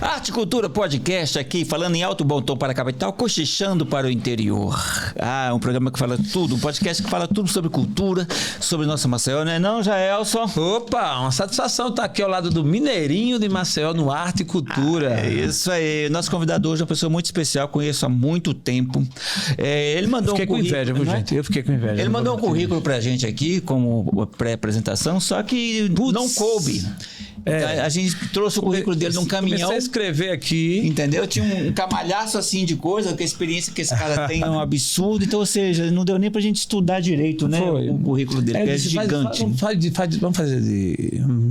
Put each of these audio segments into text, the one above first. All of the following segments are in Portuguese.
Arte e Cultura Podcast aqui, falando em alto bom tom para a capital, cochichando para o interior. Um programa que fala tudo, um podcast que fala tudo sobre cultura, sobre nossa Maceió, não é não, Jaelson? Opa, uma satisfação estar aqui ao lado do Mineirinho de Maceió no Arte e Cultura. É isso aí, nosso convidado hoje é uma pessoa muito especial, conheço há muito tempo. Ele mandou fiquei com inveja, viu, gente? Eu fiquei com inveja. Ele mandou um currículo pra gente aqui, como pré-apresentação, só que não coube. A gente trouxe o currículo dele num caminhão. Comecei a escrever aqui. Entendeu? Tinha um camalhaço assim de coisa, que a experiência que esse cara tem é um absurdo. Então, ou seja, não deu nem pra gente estudar direito, né? O currículo dele, que é gigante. Vamos fazer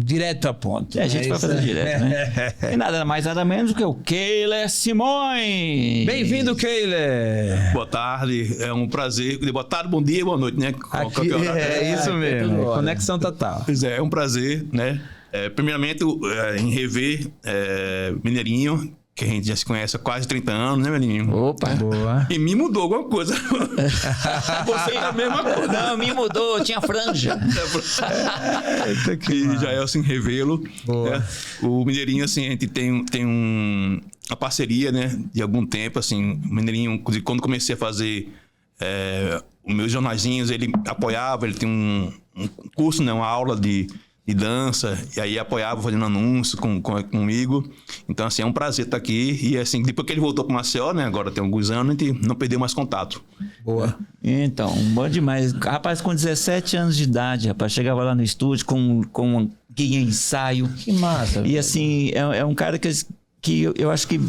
direto a ponto. A gente vai fazer direto, né? E nada mais, nada menos do que o Keiler Simões. Bem-vindo, Keiler. Boa tarde, é um prazer. Boa tarde, bom dia, boa noite, né? Aqui, é isso mesmo. Conexão total. Pois é um prazer, né? Primeiramente, em rever Mineirinho, que a gente já se conhece há quase 30 anos, né, Mineirinho? Opa! Boa! E me mudou alguma coisa. Você é a mesma coisa. Não, me mudou, tinha franja. E já é assim, revê-lo. O Mineirinho, assim, a gente tem uma parceria, né, de algum tempo, assim. O Mineirinho, quando comecei a fazer os meus jornaizinhos, ele apoiava, ele tem um curso, né, uma aula de dança, e aí apoiava fazendo anúncio comigo. Então, assim, é um prazer estar aqui. E, assim, depois que ele voltou para o Maceió, né, agora tem alguns anos, a gente não perdeu mais contato. Boa. Então, bom demais. Rapaz, com 17 anos de idade, rapaz, chegava lá no estúdio com guia ensaio. Que massa. E, assim, é um cara que eu acho que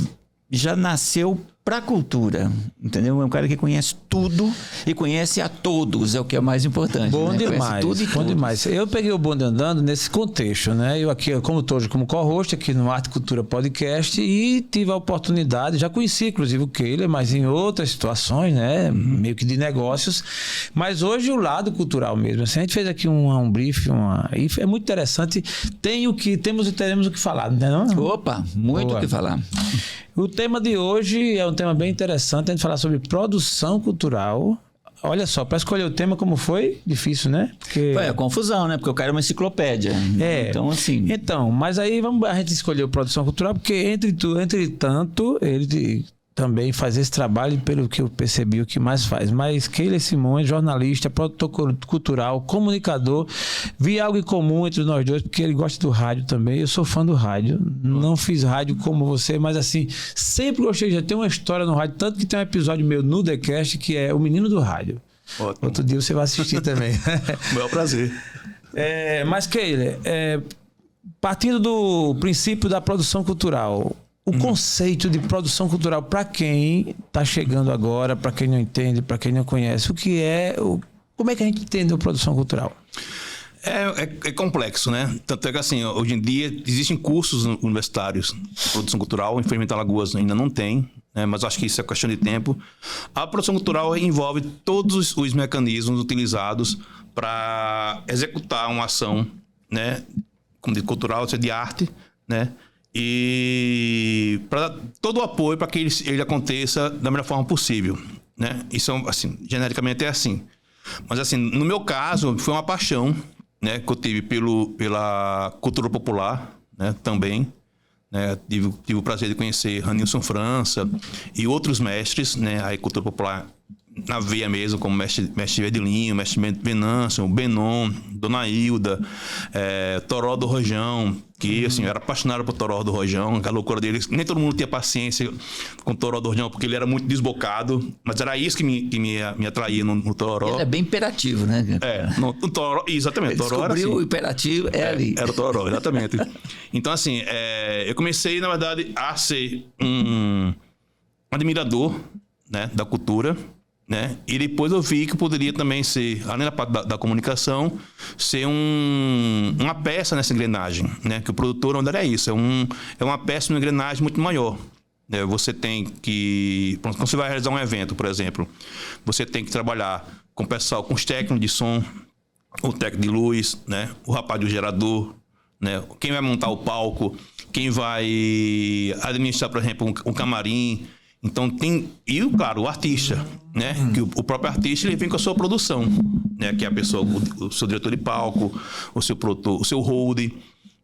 já nasceu pra cultura, entendeu? É um cara que conhece tudo e conhece a todos, é o que é mais importante. Bom, né? Demais, tudo e bom tudo. Demais. Eu peguei o bonde andando nesse contexto, né? Eu aqui, como estou como co-host aqui no Arte e Cultura Podcast, e tive a oportunidade, já conheci inclusive o Keiler, mas em outras situações, né? Meio que de negócios, mas hoje o lado cultural mesmo. Assim, a gente fez aqui um briefing, e é muito interessante. Temos e teremos o que falar, não é? Opa, muito o que falar. O tema de hoje é um tema bem interessante, a gente falar sobre produção cultural. Olha só, para escolher o tema como foi, difícil, né? Porque... Foi a confusão, né? Porque o cara é uma enciclopédia. Então, assim... Então, mas aí a gente escolheu produção cultural porque, entretanto, ele também faz esse trabalho, pelo que eu percebi, o que mais faz. Mas Keiler Simões, jornalista, produtor cultural, comunicador, vi algo em comum entre nós dois, porque ele gosta do rádio também. Eu sou fã do rádio, não fiz rádio como você, mas assim, sempre gostei, já tem uma história no rádio, tanto que tem um episódio meu no The Cast, que é O Menino do Rádio. Ótimo. Outro dia você vai assistir também. Meu prazer. Mas Keiler, partindo do princípio da produção cultural, o conceito de produção cultural, para quem está chegando agora, para quem não entende, para quem não conhece, como é que a gente entende a produção cultural? É complexo, né? Tanto é que, assim, hoje em dia existem cursos universitários de produção cultural, infelizmente Alagoas ainda não tem, né? Mas acho que isso é questão de tempo. A produção cultural envolve todos os mecanismos utilizados para executar uma ação, né, cultural, de arte, né? E para dar todo o apoio para que ele aconteça da melhor forma possível, né? Isso, assim, genericamente é assim. Mas, assim, no meu caso, foi uma paixão, né, que eu tive pela cultura popular, né, também. Né? Tive o prazer de conhecer Ranilson França e outros mestres, né, a cultura popular na veia mesmo, como mestre Edilinho, mestre Venâncio, Benon, Dona Hilda, Toró do Rojão, que, assim, eu era apaixonado por Toró do Rojão, a loucura dele. Nem todo mundo tinha paciência com Toró do Rojão, porque ele era muito desbocado, mas era isso que me atraía no Toró. Ele é bem imperativo, né? No Toró, exatamente. Ele Toró descobriu era assim, o imperativo, ali. Era o Toró, exatamente. Então, assim, eu comecei, na verdade, a ser um admirador, né, da cultura, né? E depois eu vi que poderia também ser, além da parte da comunicação, ser uma peça nessa engrenagem, né? Que o produtor, onde é isso, é uma peça numa engrenagem muito maior. Né? Você tem que, quando você vai realizar um evento, por exemplo, você tem que trabalhar com o pessoal, com os técnicos de som, o técnico de luz, né? O rapaz do gerador, né? Quem vai montar o palco, quem vai administrar, por exemplo, um camarim. Então claro, o artista, né? Que o próprio artista, ele vem com a sua produção, né? Que é a pessoa, o seu diretor de palco, o seu produtor, o seu hold,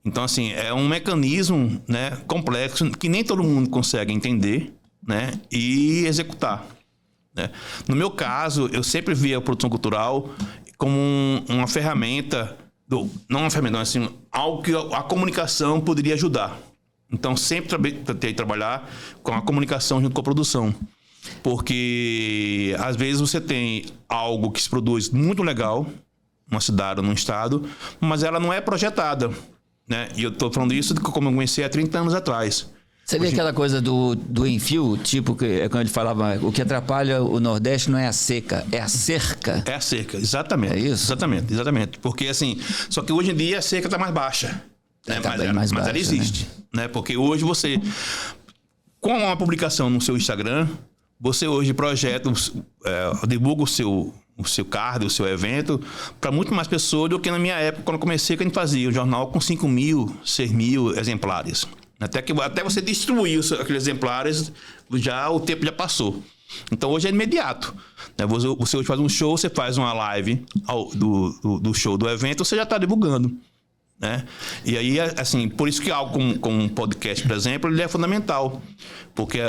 Então, assim, é um mecanismo, né, complexo que nem todo mundo consegue entender, né, e executar, né? No meu caso, eu sempre via a produção cultural como uma ferramenta, não uma ferramenta, mas assim, algo que a comunicação poderia ajudar. Então, sempre tentei trabalhar com a comunicação junto com a produção. Porque, às vezes, você tem algo que se produz muito legal, numa cidade ou num estado, mas ela não é projetada, né? E eu estou falando isso como eu comecei há 30 anos atrás. Você vê aquela coisa do enfio, tipo, quando ele falava, o que atrapalha o Nordeste não é a seca, é a cerca. É a cerca, exatamente. É isso? Exatamente. Porque, assim, só que hoje em dia a cerca está mais baixa. Né? Tá bem mais mas baixa, ela existe, né? Porque hoje você, com uma publicação no seu Instagram, você hoje projeta, divulga o seu card, o seu evento, para muito mais pessoas do que na minha época, quando eu comecei, que a gente fazia um jornal com 5.000, 6.000 exemplares. Até você distribuir aqueles exemplares, o tempo já passou. Então, hoje é imediato. Né? Você hoje faz um show, você faz uma live do show, do evento, você já está divulgando. Né? E aí, assim, por isso que algo como um podcast, por exemplo, ele é fundamental. Porque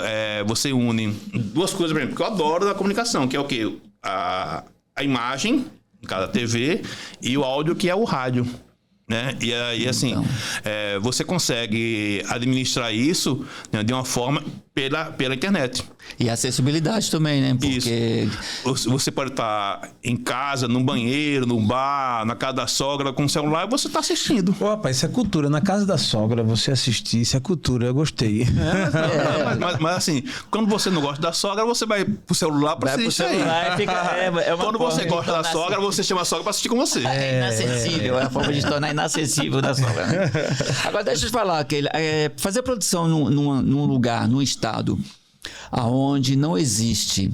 você une duas coisas, por exemplo, que eu adoro na comunicação, que é o quê? A imagem, no caso da TV, e o áudio, que é o rádio. Né? E aí, assim, então, você consegue administrar isso, né, de uma forma pela internet. E acessibilidade também, né? Porque isso. Você pode estar em casa, no banheiro, no bar, na casa da sogra, com o celular, e você está assistindo. Pô, rapaz, isso é cultura. Na casa da sogra, você assistir, isso é cultura. Eu gostei. Mas assim, quando você não gosta da sogra, você vai pro celular para assistir. Quando você gosta da sogra, você chama a sogra para assistir com você. É inacessível, é a forma de tornar inacessível da sogra. Né? Agora, deixa eu te falar, fazer produção num lugar, num estado, aonde não existe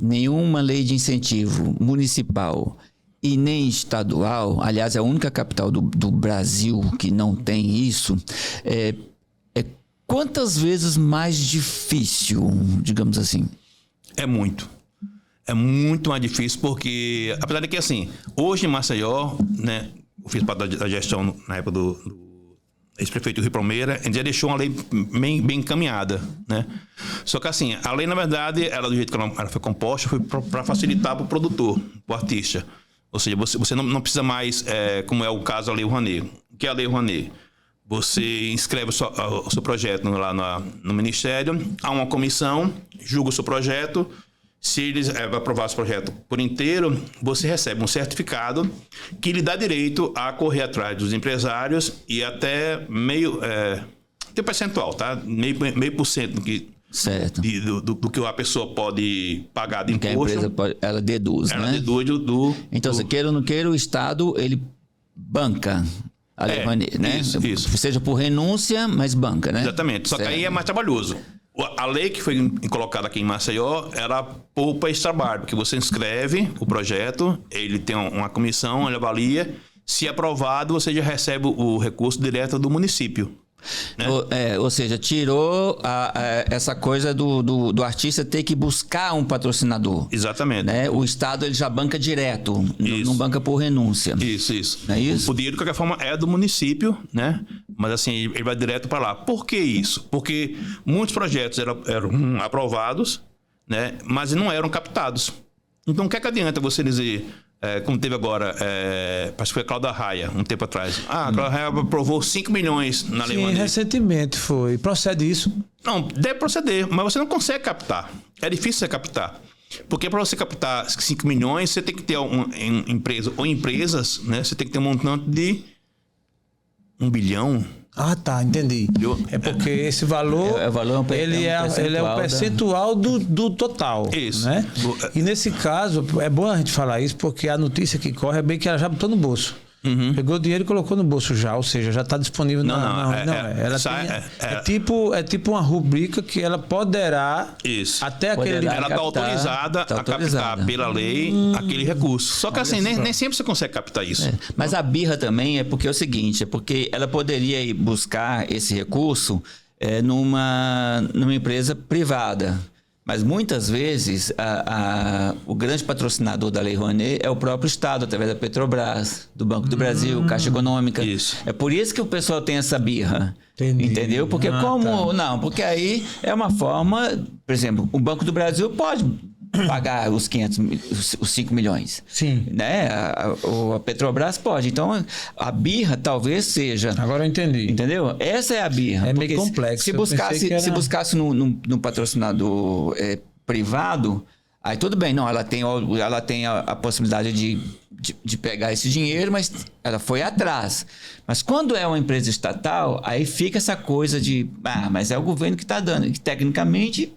nenhuma lei de incentivo municipal e nem estadual, aliás, é a única capital do Brasil que não tem isso, é quantas vezes mais difícil, digamos assim? É muito mais difícil, porque, apesar de que, assim, hoje em Maceió, né, eu fiz parte da gestão na época do ex-prefeito Rio Palmeira, a gente já deixou uma lei bem encaminhada, né? Só que, assim, a lei, na verdade, ela, do jeito que ela foi composta, foi para facilitar para o produtor, para o artista. Ou seja, você não precisa mais, como é o caso da Lei Rouanet. O que é a Lei Rouanet? Você inscreve o seu projeto lá no Ministério, há uma comissão, julga o seu projeto. Se eles aprovarem esse projeto por inteiro, você recebe um certificado que lhe dá direito a correr atrás dos empresários e até tem percentual, tá? Meio por cento do que a pessoa pode pagar de imposto. Que a empresa ela deduz, né? Ela deduz do... Então, se queira ou não queira, o Estado, ele banca a Lei Rouanet, né? Isso. Seja por renúncia, mas banca, né? Exatamente. Só que aí é mais trabalhoso. A lei que foi colocada aqui em Maceió, ela poupa esse trabalho, porque você inscreve o projeto, ele tem uma comissão, ele avalia, se aprovado, você já recebe o recurso direto do município. Né? Ou seja, tirou essa coisa do artista ter que buscar um patrocinador. Exatamente. Né? O Estado ele já banca direto, não banca por renúncia. Isso. Não é isso? O dinheiro, de qualquer forma, é do município, né? Mas assim, ele vai direto para lá. Por que isso? Porque muitos projetos eram aprovados, né? Mas não eram captados. Então, o que adianta você dizer... como teve agora, acho que foi a Cláudia Raia, um tempo atrás. A Cláudia Raia aprovou 5 milhões na Lei Rouanet. Sim, recentemente foi. Procede isso? Não, deve proceder, mas você não consegue captar. É difícil você captar. Porque para você captar 5 milhões, você tem que ter uma empresa ou empresas, né? Você tem que ter um montante de 1 bilhão. Ah, tá, entendi. É porque esse valor, ele é o percentual do total. Isso. Né? E nesse caso, é bom a gente falar isso, porque a notícia que corre é bem que ela já botou no bolso. Uhum. Pegou o dinheiro e colocou no bolso já, ou seja, já está disponível. É tipo uma rubrica que ela poderá até aquele... Ela está autorizada a captar pela lei aquele recurso. Só que assim, nem sempre você consegue captar isso. Mas a birra também é porque é o seguinte, é porque ela poderia ir buscar esse recurso numa empresa privada. Mas muitas vezes o grande patrocinador da Lei Rouanet é o próprio Estado, através da Petrobras, do Banco do Brasil, Caixa Econômica. Isso. É por isso que o pessoal tem essa birra. Entendi. Entendeu? Porque Não, porque aí é uma forma... Por exemplo, o Banco do Brasil pode pagar os 5 milhões. Sim. Né? A Petrobras pode. Então, a birra talvez seja... Agora eu entendi. Entendeu? Essa é a birra. É meio complexo. Se buscasse no patrocinador privado, aí tudo bem. Não, ela tem a possibilidade de pegar esse dinheiro, mas ela foi atrás. Mas quando é uma empresa estatal, aí fica essa coisa de... mas é o governo que está dando. Que tecnicamente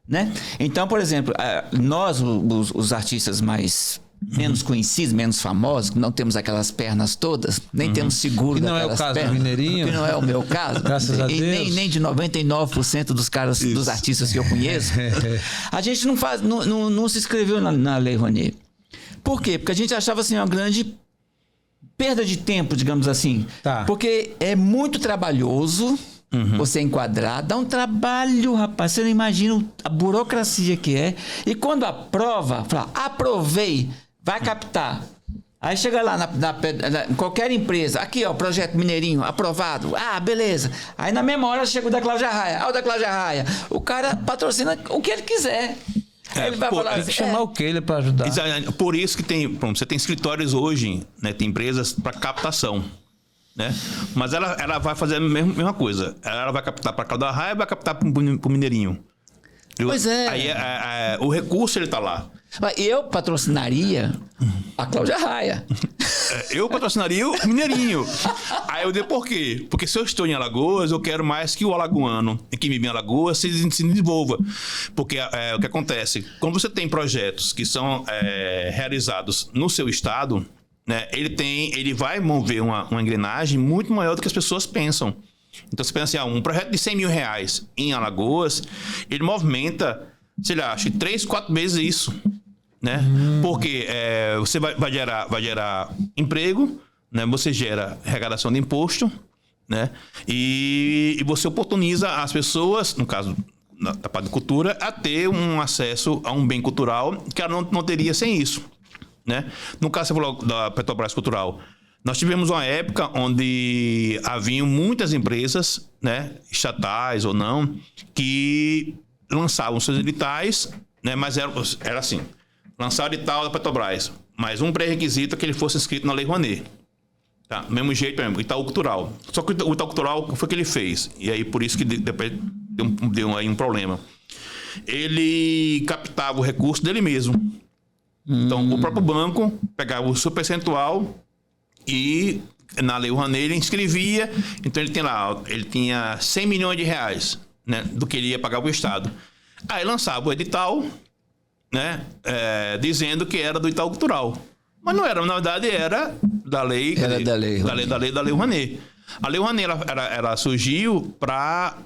né? Então, por exemplo, nós, os artistas menos conhecidos, menos famosos, que não temos aquelas pernas todas, nem temos seguro daquelas pernas. Que não é o caso do Mineirinho. Que não é o meu caso. Graças a Deus. Nem de 99% dos artistas que eu conheço. A gente não se inscreveu na Lei Rouanet. Por quê? Porque a gente achava assim uma grande perda de tempo, digamos assim. Tá. Porque é muito trabalhoso você enquadrar, dá um trabalho, rapaz. Você não imagina a burocracia que é. E quando aprova, fala, aprovei, vai captar. Aí chega lá em qualquer empresa, aqui ó, projeto Mineirinho, aprovado. Beleza. Aí na mesma hora chega o da Cláudia Raia. O da Cláudia Raia. O cara patrocina o que ele quiser. Ele vai falar Tem que chamar o Keila para ajudar. Por isso que você tem escritórios hoje, né? Tem empresas para captação. Né? Mas ela vai fazer a mesma coisa. Ela vai captar para a Cláudia Raia e vai captar para o Mineirinho. Pois é. Aí o recurso ele está lá. Eu patrocinaria a Cláudia Raia. Eu patrocinaria o Mineirinho. Aí eu dei por quê? Porque se eu estou em Alagoas, eu quero mais que o alagoano que vive em Alagoas se desenvolva. Porque o que acontece? Quando você tem projetos que são realizados no seu estado, né, ele vai mover uma engrenagem muito maior do que as pessoas pensam. Então você pensa assim, um projeto de 100 mil reais em Alagoas, ele movimenta, sei lá, acho que 3, 4 vezes isso. Né? Porque você vai gerar emprego, né? Você gera arrecadação de imposto, né? E você oportuniza as pessoas, no caso da parte de cultura, a ter um acesso a um bem cultural que ela não teria sem isso. Né? No caso, você falou da Petrobras Cultural, nós tivemos uma época onde haviam muitas empresas, né, estatais ou não, que lançavam seus editais, né, mas era assim, lançar o edital da Petrobras, mas um pré-requisito é que ele fosse inscrito na Lei Rouanet. Tá? Do mesmo jeito, mesmo, Itaú Cultural. Só que o Itaú Cultural foi o que ele fez, e aí por isso que depois deu aí um problema. Ele captava o recurso dele mesmo. Então, o próprio banco pegava o seu percentual e na Lei Rouanet ele inscrevia. Então, ele tinha 100 milhões de reais, né, do que ele ia pagar para o Estado. Aí lançava o edital, né, dizendo que era do Itaú Cultural. Mas não era, na verdade era da lei... Da Lei Rouanet. A Lei Rouanet ela surgiu para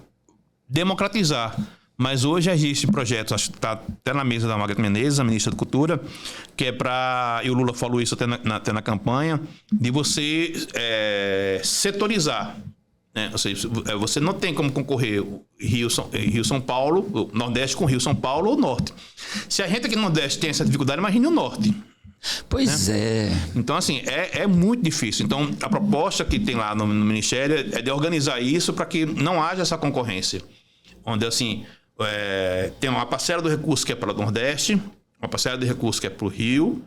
democratizar. Mas hoje existe projetos, acho que está até na mesa da Margareth Menezes, a ministra da Cultura, que é para, e o Lula falou isso até na campanha, de você setorizar. Né? Ou seja, você não tem como concorrer Rio-São Paulo, o Nordeste com Rio-São Paulo ou Norte. Se a gente aqui no Nordeste tem essa dificuldade, imagine o Norte. Pois é. Então, assim, é muito difícil. Então, a proposta que tem lá no Ministério é de organizar isso para que não haja essa concorrência. Onde, assim... tem uma parcela do recurso que é para o Nordeste, uma parcela de recurso que é para o Rio,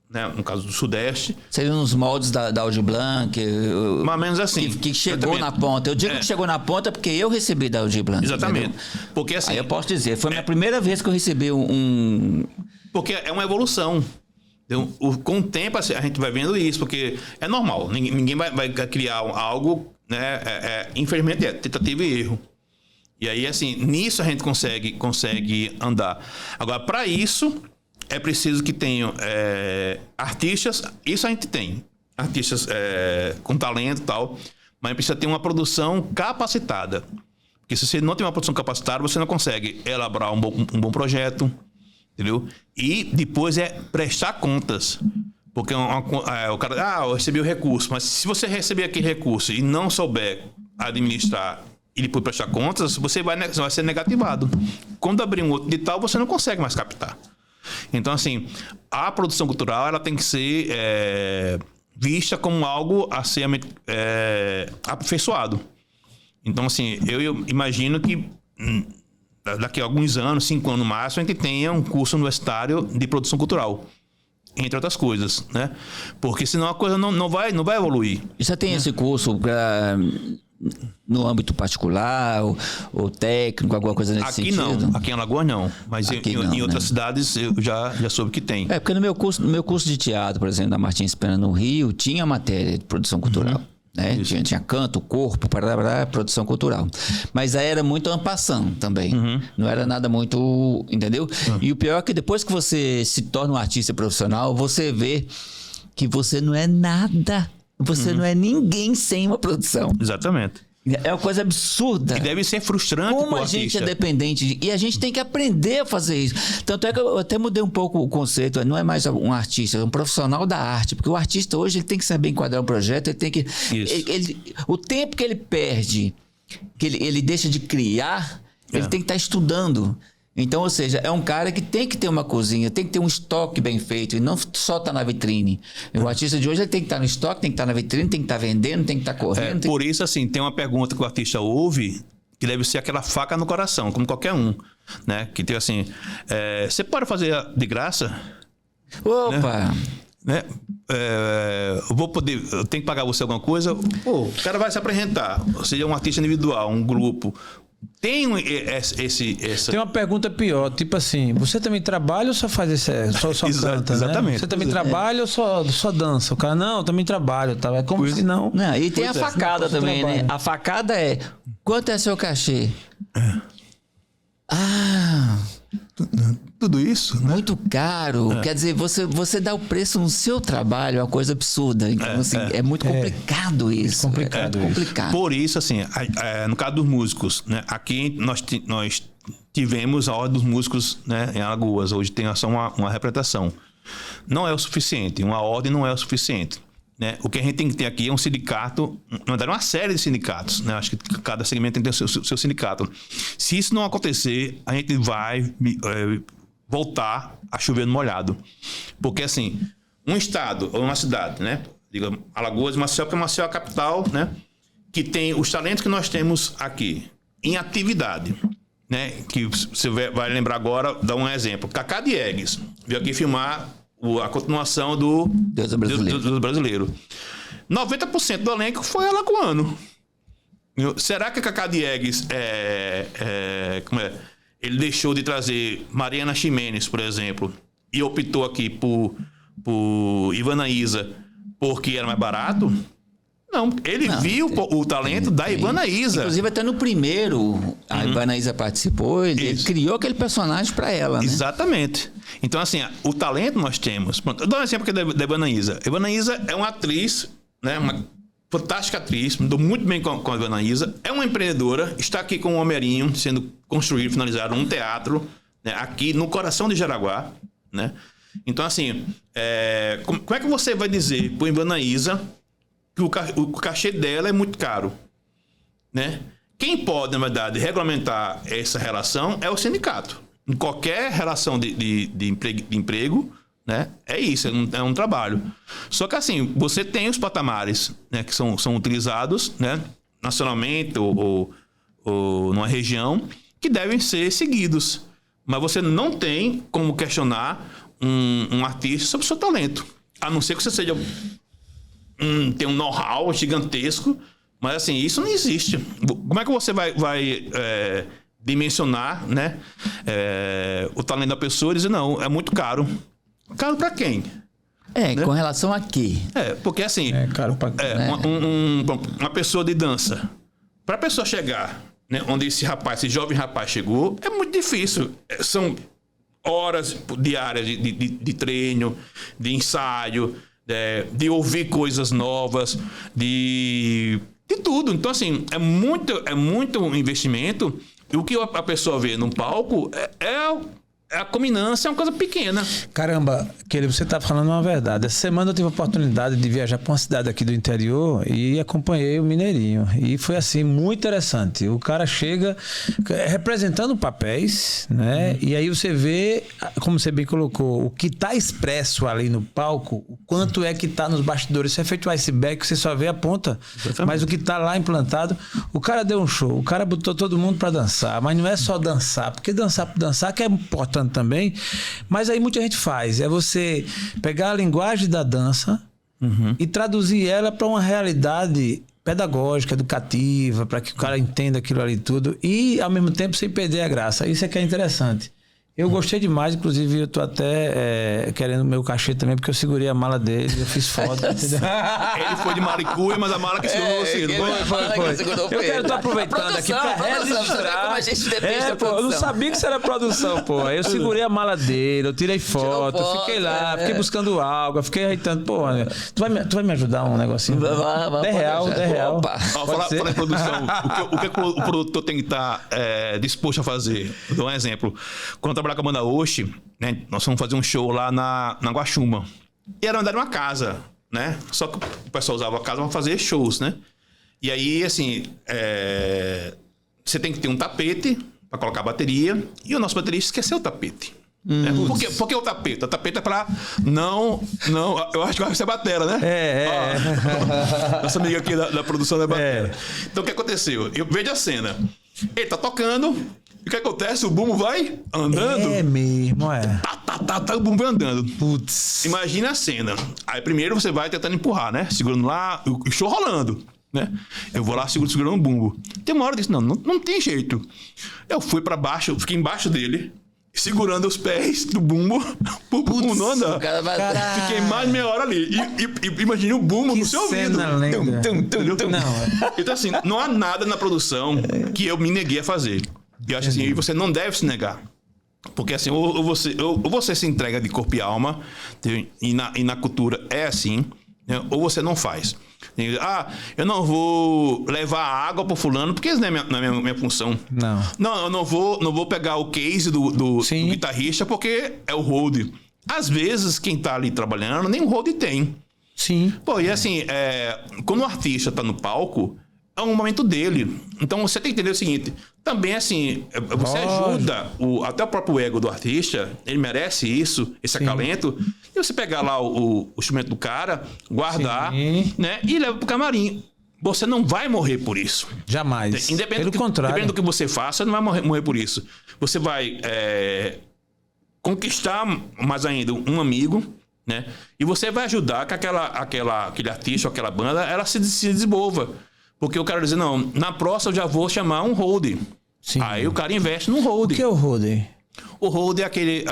né, no caso do Sudeste. Seria nos moldes da Aldir Blanc. Mais ou menos assim. Que chegou na ponta. Eu digo que chegou na ponta porque eu recebi da Aldir Blanc. Exatamente. Entendeu? Porque, assim, aí eu posso dizer, foi a minha primeira vez que eu recebi Porque é uma evolução. Então, com o tempo assim, a gente vai vendo isso, porque é normal. Ninguém vai criar algo, né? Infelizmente é tentativa e erro. E aí, assim, nisso a gente consegue andar. Agora, para isso, é preciso que tenham artistas. Isso a gente tem. Artistas com talento e tal. Mas precisa ter uma produção capacitada. Porque se você não tem uma produção capacitada, você não consegue elaborar um bom projeto. Entendeu? E depois prestar contas. Porque o cara... eu recebi o recurso. Mas se você receber aquele recurso e não souber administrar... e depois prestar contas, você vai ser negativado. Quando abrir um outro edital, você não consegue mais captar. Então, assim, a produção cultural ela tem que ser vista como algo a ser aperfeiçoado. Então, assim, eu imagino que daqui a alguns anos, 5 anos no máximo, a gente tenha um curso universitário de produção cultural. Entre outras coisas, né? Porque senão a coisa não vai evoluir. E você tem esse curso no âmbito particular ou técnico, alguma coisa nesse sentido? Aqui não, aqui em Alagoas não. Mas em outras cidades eu já soube que tem. Porque no meu curso de teatro, por exemplo, da Martins Pena no Rio, tinha matéria de produção cultural. Né? Tinha canto, corpo, produção cultural. Mas aí era muito ampassão também. Não era nada muito... Entendeu? E o pior é que depois que você se torna um artista profissional, você vê que você não é nada. Você não é ninguém sem uma produção. Exatamente. É uma coisa absurda. E deve ser frustrante como a gente é dependente. E a gente tem que aprender a fazer isso. Tanto é que eu até mudei um pouco o conceito. Não é mais um artista, é um profissional da arte. Porque o artista hoje ele tem que saber enquadrar um projeto. Ele tem que... o tempo que ele perde, que ele deixa de criar, ele tem que estar estudando. Então, ou seja, é um cara que tem que ter uma cozinha, tem que ter um estoque bem feito e não só estar na vitrine. O artista de hoje ele tem que estar no estoque, tem que estar na vitrine, tem que estar vendendo, tem que estar correndo. Por isso, assim, tem uma pergunta que o artista ouve que deve ser aquela faca no coração, como qualquer um, né? Que tem assim, você pode fazer de graça? Opa! Né? Eu tenho que pagar você alguma coisa? Pô, o cara vai se apresentar, ou seja, um artista individual, um grupo. Tem Tem uma pergunta pior, tipo assim, você também trabalha ou só faz só canta, exatamente. Né? Você também trabalha ou só dança? O cara, não, eu também trabalho, tá? É como se não... E tem a facada também, né? A facada é, quanto é seu cachê? Tudo isso, né? Muito caro. Quer dizer, você dá o preço no seu trabalho, é uma coisa absurda. Então, assim, é muito complicado isso. Complicado. Por isso, assim, no caso dos músicos, né? Aqui nós tivemos a Ordem dos Músicos, né, em Alagoas. Hoje tem só uma representação. Não é o suficiente. Uma ordem não é o suficiente. Né? O que a gente tem que ter aqui é um sindicato, na verdade, uma série de sindicatos. Né? Acho que cada segmento tem que ter o seu sindicato. Se isso não acontecer, a gente vai voltar a chover no molhado. Porque, assim, um estado ou uma cidade, né? Diga, Alagoas, Maceió, que Maceió é a capital, né? Que tem os talentos que nós temos aqui em atividade. Né? Que você vai lembrar agora, dar um exemplo. Cacá Diegues veio aqui filmar a continuação do Deus Brasileiro. 90% do elenco foi alagoano. Será que Cacá Diegues ele deixou de trazer Mariana Ximenes, por exemplo, e optou aqui por Ivanaísa porque era mais barato? Não, ele viu o talento da Ivanaísa. Inclusive, até no primeiro, a Ivanaísa participou, ele criou aquele personagem para ela, né? Exatamente. Então, assim, o talento nós temos. Pronto, eu dou um exemplo aqui da Ivanaísa. A Ivanaísa é uma atriz, né? Uma fantástica atriz, me dou muito bem com a Ivanaísa. É uma empreendedora, está aqui com o Homerinho, sendo construído, finalizado um teatro, né? Aqui no coração de Jaraguá, né? Então, assim, como é que você vai dizer para a Ivanaísa que o cachê dela é muito caro, né? Quem pode, na verdade, regulamentar essa relação é o sindicato. Em qualquer relação de emprego, né? É isso, é um trabalho. Só que, assim, você tem os patamares, né, que são utilizados, né, nacionalmente ou numa região, que devem ser seguidos. Mas você não tem como questionar um artista sobre o seu talento. A não ser que você seja... tem um know-how gigantesco, mas assim, isso não existe. Como é que você vai dimensionar, né, o talento da pessoa e dizer, não, é muito caro. Caro para quem? Né? Com relação a quê? Porque assim, caro pra... uma pessoa de dança, para a pessoa chegar, né, onde esse jovem rapaz chegou, é muito difícil. São horas diárias de treino, de ensaio, de ouvir coisas novas, de tudo. Então, assim, é muito investimento. E o que a pessoa vê num palco a culminância é uma coisa pequena. Caramba, querido, você tá falando uma verdade. Essa semana eu tive a oportunidade de viajar para uma cidade aqui do interior e acompanhei o Mineirinho. E foi assim, muito interessante. O cara chega representando papéis, né? E aí você vê, como você bem colocou, o que tá expresso ali no palco, o quanto é que tá nos bastidores. Isso é feito iceberg, você só vê a ponta. Exatamente. Mas o que tá lá implantado, o cara deu um show, o cara botou todo mundo para dançar. Mas não é só dançar, porque dançar por dançar que é importante também, mas aí muita gente faz, é você pegar a linguagem da dança e traduzir ela para uma realidade pedagógica, educativa, para que o cara entenda aquilo ali tudo e ao mesmo tempo sem perder a graça. Isso é que é interessante. Eu gostei demais, inclusive eu tô até querendo o meu cachê também, porque eu segurei a mala dele, eu fiz foto. Entendeu? Ele foi de Maricuia, mas a mala que segurou você. Eu quero estar aproveitando aqui para registrar. Como a gente depende da produção. Eu não sabia que isso era produção, pô. Aí eu segurei a mala dele, eu tirei foto, eu fiquei lá, fiquei buscando algo, eu fiquei arretando. Pô, tu vai me ajudar um negocinho? R$10. Opa. Fala em produção. O que o produtor tem que estar disposto a fazer? Eu dou um exemplo. Quando eu trabalhava com a banda Oxi, né, nós fomos fazer um show lá na Guaxuma. E era andar numa casa, né? Só que o pessoal usava a casa para fazer shows, né? E aí, assim, você tem que ter um tapete para colocar a bateria. E o nosso baterista esqueceu o tapete. Né? Por que o tapete? O tapete é pra não, eu acho que vai ser batera, né? Nossa amiga aqui da produção da batera. Então o que aconteceu? Eu vejo a cena. Ele tá tocando, e o que acontece? O bumbo vai andando. É mesmo, O bumbo vai andando. Putz. Imagina a cena. Aí primeiro você vai tentando empurrar, né? Segurando lá, o show rolando, né? Eu vou lá segurando o bumbo. Tem uma hora que eu disse, não tem jeito. Eu fui pra baixo, eu fiquei embaixo dele, segurando os pés do bumbo, pro bumbo não andar. Fiquei mais de meia hora ali. E imagine o bumbo no seu ouvido. Então, assim, não há nada na produção que eu me neguei a fazer. E eu acho assim, você não deve se negar. Porque assim, ou você se entrega de corpo e alma, e na cultura é assim, né? Ou você não faz. Eu não vou levar água pro fulano, porque isso não é minha função. Não, eu não vou pegar o case do guitarrista, porque é o hold. Às vezes, quem tá ali trabalhando, nem o hold tem. Sim. Pô, e assim, quando o artista tá no palco, é um momento dele. Então, você tem que entender o seguinte, também assim, você ajuda até o próprio ego do artista, ele merece isso, esse acalento, e você pegar lá o instrumento do cara, guardar, né, e leva pro camarim. Você não vai morrer por isso. Jamais. Pelo contrário. Independente do que você faça, você não vai morrer por isso. Você vai conquistar mais ainda um amigo, né, e você vai ajudar que aquele artista ou aquela banda, ela se desenvolva. Porque o cara diz, não, na próxima eu já vou chamar um hold. Aí o cara investe num hold. O que é o hold? O hold é aquele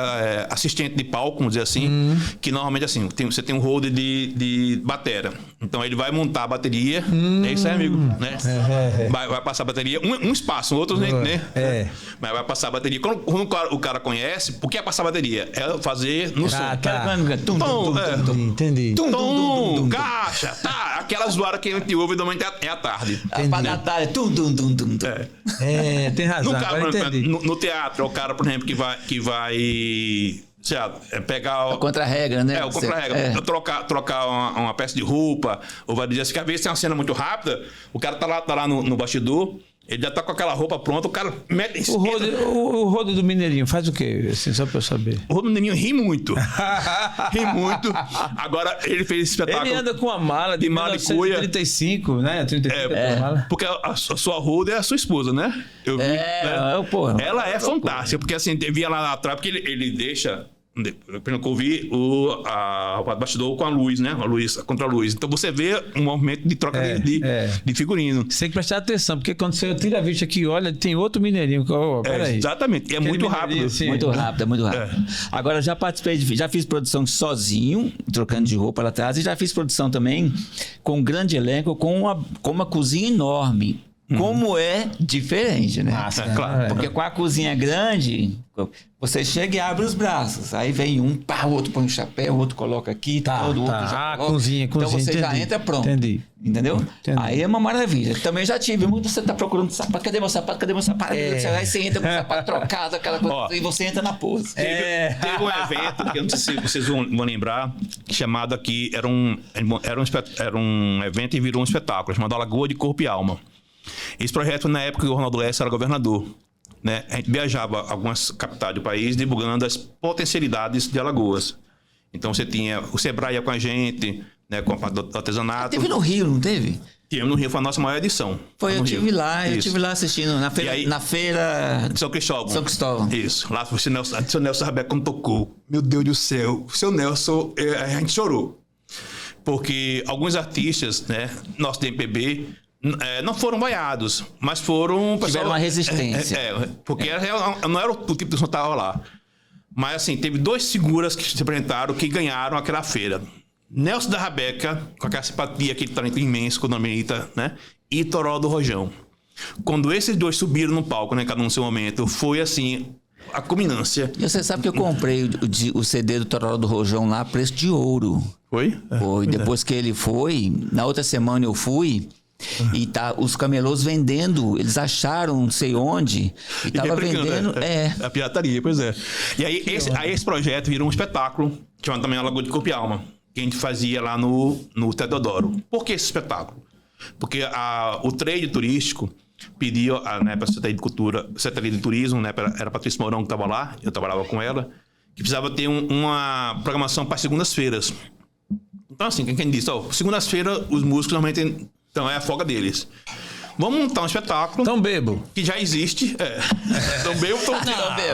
assistente de palco, vamos dizer assim, que normalmente assim, você tem um hold de batera. Então ele vai montar a bateria, é isso aí, amigo, né? Vai passar a bateria, um espaço, outros nem. Mas vai passar a bateria. Quando o cara conhece, o que é passar a bateria? É fazer no som. Entendi. Tom, caixa, aquela zoada que a gente ouve normalmente é à tarde. À tarde, tem razão. No teatro, é o cara, por exemplo, que vai pegar... A contra-regra, né? O contra-regra. Trocar uma peça de roupa, ou vai dizer assim, que às vezes tem uma cena muito rápida, o cara tá lá no bastidor, ele já tá com aquela roupa pronta, o cara mete... O rodo do Mineirinho faz o quê? Assim, só pra eu saber. O rodo do Mineirinho ri muito. Agora, ele fez esse espetáculo... Ele anda com a mala de 1935, né? 35 mala. Porque a sua rodo é a sua esposa, né? Eu vi, ela é fantástica, porque assim, via lá atrás, porque ele deixa... Pelo que eu vi, o bastidor com a luz, né? Contra a luz. Então você vê um movimento de troca de figurino. Você tem que prestar atenção, porque quando você tira a vista aqui, olha, tem outro Mineirinho. Exatamente. E é muito rápido. Assim, muito rápido. Agora, já fiz produção sozinho, trocando de roupa lá atrás, e já fiz produção também com um grande elenco, com uma cozinha enorme. como é diferente, né? Massa, É, claro. Porque com a cozinha grande, você chega e abre os braços. Aí vem um, pá, o outro põe um chapéu, o outro coloca aqui, Tá, todo, o outro tá. já Ah, coloca. cozinha, Então você já entendi. entra pronto. Entendi. Entendeu? Entendi. Aí é uma maravilha. Também já tive. Você tá procurando sapato, cadê meu sapato? Cadê meu sapato? Aí você entra com o sapato trocado, aquela coisa, Ó. e você entra na pose. Teve um evento, que eu não sei se vocês vão lembrar, chamado aqui, era um evento e virou um espetáculo, chamado Alagoa de Corpo e Alma. Esse projeto, na época que o Ronaldo Lessa era governador, né? A gente viajava a algumas capitais do país divulgando as potencialidades de Alagoas. Então você tinha o Sebrae ia com a gente, né, com a parte do artesanato. Teve no Rio, não teve? Tivemos no Rio, foi a nossa maior edição. Foi, eu no estive Rio. lá, Isso. assistindo, na feira, E aí- na feira São Cristóvão. São Cristóvão. Isso. Lá foi o seu Nelson Rabeco quando tocou. Meu Deus do céu. O seu Nelson, a gente chorou. Porque alguns artistas, né, nosso DMPB, não foram vaiados, mas foram... Tiveram uma resistência. Porque não era o tipo de som que estava lá. Mas assim, teve 2 figuras que se apresentaram que ganharam aquela feira. Nelson da Rabeca, com aquela simpatia, aquele talento imenso, quando a Menita, né? E Toró do Rojão. Quando esses 2 subiram no palco, né? Cada um no seu momento, foi assim, a culminância. E você sabe que eu comprei o CD do Toró do Rojão lá a preço de ouro. Foi? Foi. Depois que ele foi, na outra semana eu fui. E tá os camelôs vendendo, eles acharam não sei onde e tava replicando, vendendo, A pirataria, pois é. E aí esse projeto virou um espetáculo, chamado também Alagoa de Corpo e Alma, que a gente fazia lá no Teodoro. Por que esse espetáculo? Porque o trade turístico pediu, né, para a Secretaria de Turismo, né, era a Patrícia Mourão que estava lá, eu trabalhava com ela, que precisava ter uma programação para segundas-feiras. Então assim, quem disse, segundas-feiras os músicos normalmente... Então é a folga deles. Vamos montar um espetáculo Então bebo. que já existe. Então bebo, tô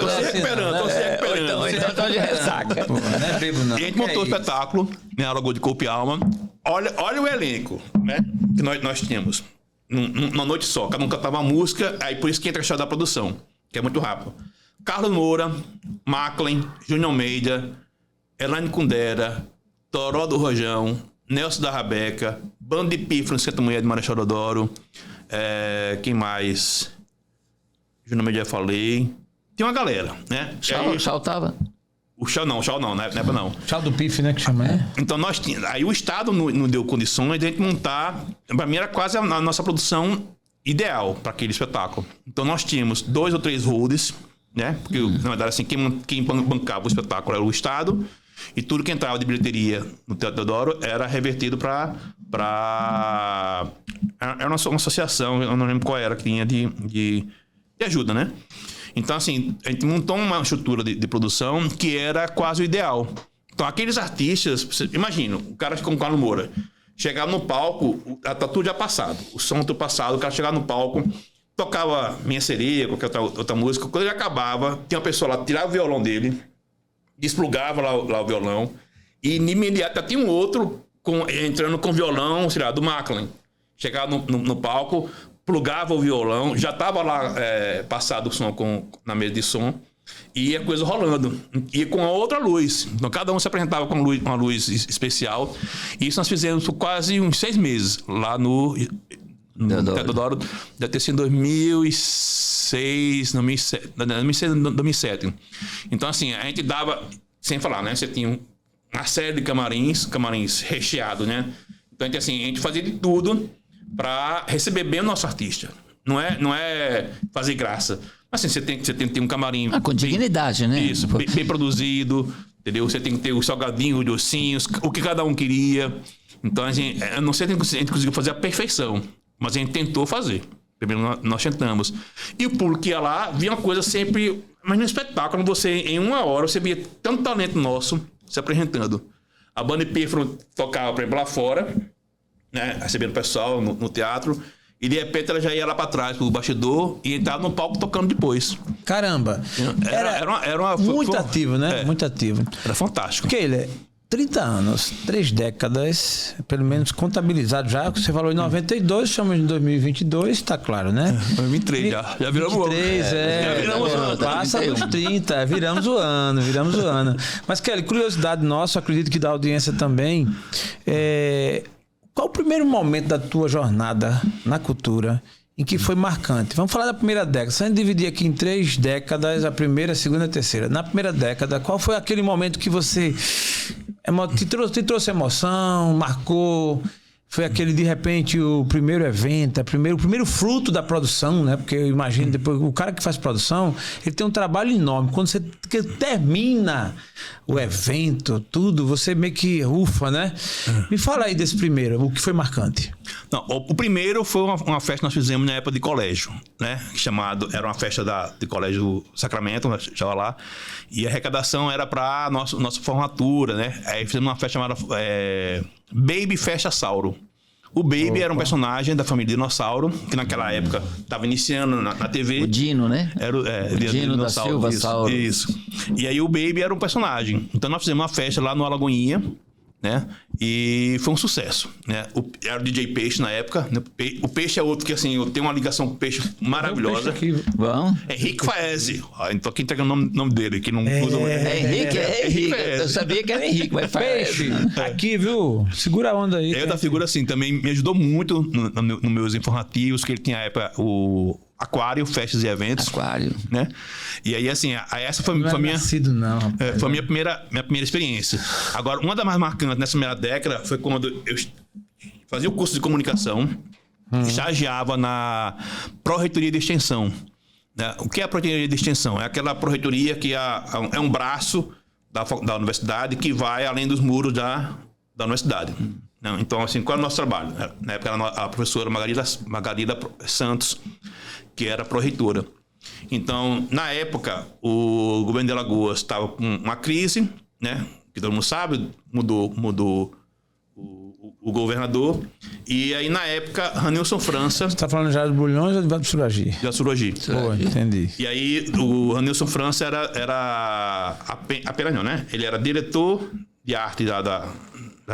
se recuperando. Ou então tô de ressaca. Não é bebo, não. E a gente montou o espetáculo, né, Alagoa de Corpo e Alma. Olha o elenco, né, que nós tínhamos. Numa noite só, cada um cantava uma música, aí por isso que entra a história da produção, que é muito rápido. Carlos Moura, Maclen, Júnior Almeida, Elaine Kundera, Toró do Rojão, Nelson da Rabeca, Bando de Pífaro, Santa Mulher de Marechal Deodoro, quem mais? Júnior Almeida já falei. Tem uma galera, né? Chau tava. O Chau não, na época não. Tchau do Pif, né, que chama, né? Então nós tínhamos. Aí o Estado não deu condições de a gente montar. Para mim era quase a nossa produção ideal para aquele espetáculo. Então nós tínhamos 2 ou 3 holds, né? Porque na verdade assim, quem bancava o espetáculo era o Estado. E tudo que entrava de bilheteria no Teatro Deodoro era revertido para era uma associação, eu não lembro qual era, que tinha de ajuda, né? Então, assim, a gente montou uma estrutura de produção que era quase o ideal. Então, aqueles artistas, imagina, o cara como o Carlos Moura, chegava no palco, tá tudo já passado, o som tudo passado, o cara chegava no palco, tocava Minha Sereia, qualquer outra música, quando ele acabava, tinha uma pessoa lá, tirava o violão dele, desplugava lá o violão e de imediato tinha um outro entrando com violão, sei lá, do Maclen. Chegava no palco, plugava o violão, já estava lá passado o som na mesa de som e a coisa rolando. E com a outra luz. Então cada um se apresentava com uma luz especial. E isso nós fizemos por quase uns 6 meses lá no Teodoro. Deve ter sido em 2007. Então, assim, a gente dava, sem falar, né? Você tinha uma série de camarins recheados, né? Então, a gente fazia de tudo para receber bem o nosso artista. Não é fazer graça. Mas, assim, você tem que ter um camarim... Com dignidade, né? Isso, bem produzido, entendeu? Você tem que ter os salgadinhos, os docinhos, o que cada um queria. Então, eu não sei se a gente conseguiu fazer a perfeição, mas a gente tentou fazer. Primeiro nós tentamos. E o público que ia lá, via uma coisa sempre... Mas no espetáculo, em 1 hora, você via tanto talento nosso se apresentando. A banda de Pífaro tocava, por exemplo, lá fora, né, recebendo o pessoal no teatro, e de repente ela já ia lá para trás, pro bastidor, e entrava no palco tocando depois. Caramba. Era uma muito ativo, né? Muito ativo. Era fantástico. Keila, 30 anos, 3 décadas, pelo menos contabilizado já, que você falou em 92, estamos em 2022, tá claro, né? 2023 já viramos o ano. 23, Já viramos o ano. Passa dos 30, viramos o ano. Mas, Kelly, curiosidade nossa, acredito que da audiência também, qual o primeiro momento da tua jornada na cultura em que foi marcante. Vamos falar da primeira década. Se a gente dividir aqui em 3 décadas, a primeira, a segunda e a terceira. Na primeira década, qual foi aquele momento que você te trouxe emoção, marcou? Foi aquele, de repente, o primeiro evento, o primeiro fruto da produção, né? Porque eu imagino, depois, o cara que faz produção, ele tem um trabalho enorme. Quando você termina o evento, tudo, você meio que ufa, né? Me fala aí desse primeiro, o que foi marcante. Não, o primeiro foi uma festa que nós fizemos na época de colégio, né? Era uma festa de colégio Sacramento, já lá. E a arrecadação era para nossa formatura, né? Aí fizemos uma festa chamada Baby Festa Sauro. O Baby era um personagem da família Dinossauro, que naquela época estava iniciando na TV. O Dino, né? Era o Dino da Silva Sauro. Isso. E aí o Baby era um personagem. Então nós fizemos uma festa lá no Alagoinha, né? E foi um sucesso, né? Era o DJ Peixe na época. O Peixe é outro que, assim, eu tenho uma ligação com o Peixe maravilhosa. Vamos. Henrique Faese. Então aqui entregando o nome dele, que não usa muito. Henrique. Eu sabia que era Henrique, mas Peixe. Aqui, viu? Segura a onda aí. Eu da figura, assim, também me ajudou muito nos meus informativos, que ele tinha a época o Aquário, festas e eventos. Aquário. Né? E aí, assim, essa foi Não minha... nascido, não, rapaz. Foi a minha primeira experiência. Agora, uma das mais marcantes nessa primeira década foi quando eu fazia o curso de comunicação, estagiava na Pró-Reitoria de Extensão. Né? O que é a Pró-Reitoria de Extensão? É aquela pró-reitoria que é um braço da universidade que vai além dos muros da universidade. Então, assim, qual é o nosso trabalho? Na época era a professora Margarida Santos, que era pró-reitora. Então, na época, o governo de Alagoas estava com uma crise, né? Que todo mundo sabe, mudou o governador. E aí, na época, Ranilson França... Você está falando já de Bulhões ou de Vado Suragi? De Suragi. Boa, entendi. E aí, o Ranilson França era apenas não, né? Ele era diretor de arte da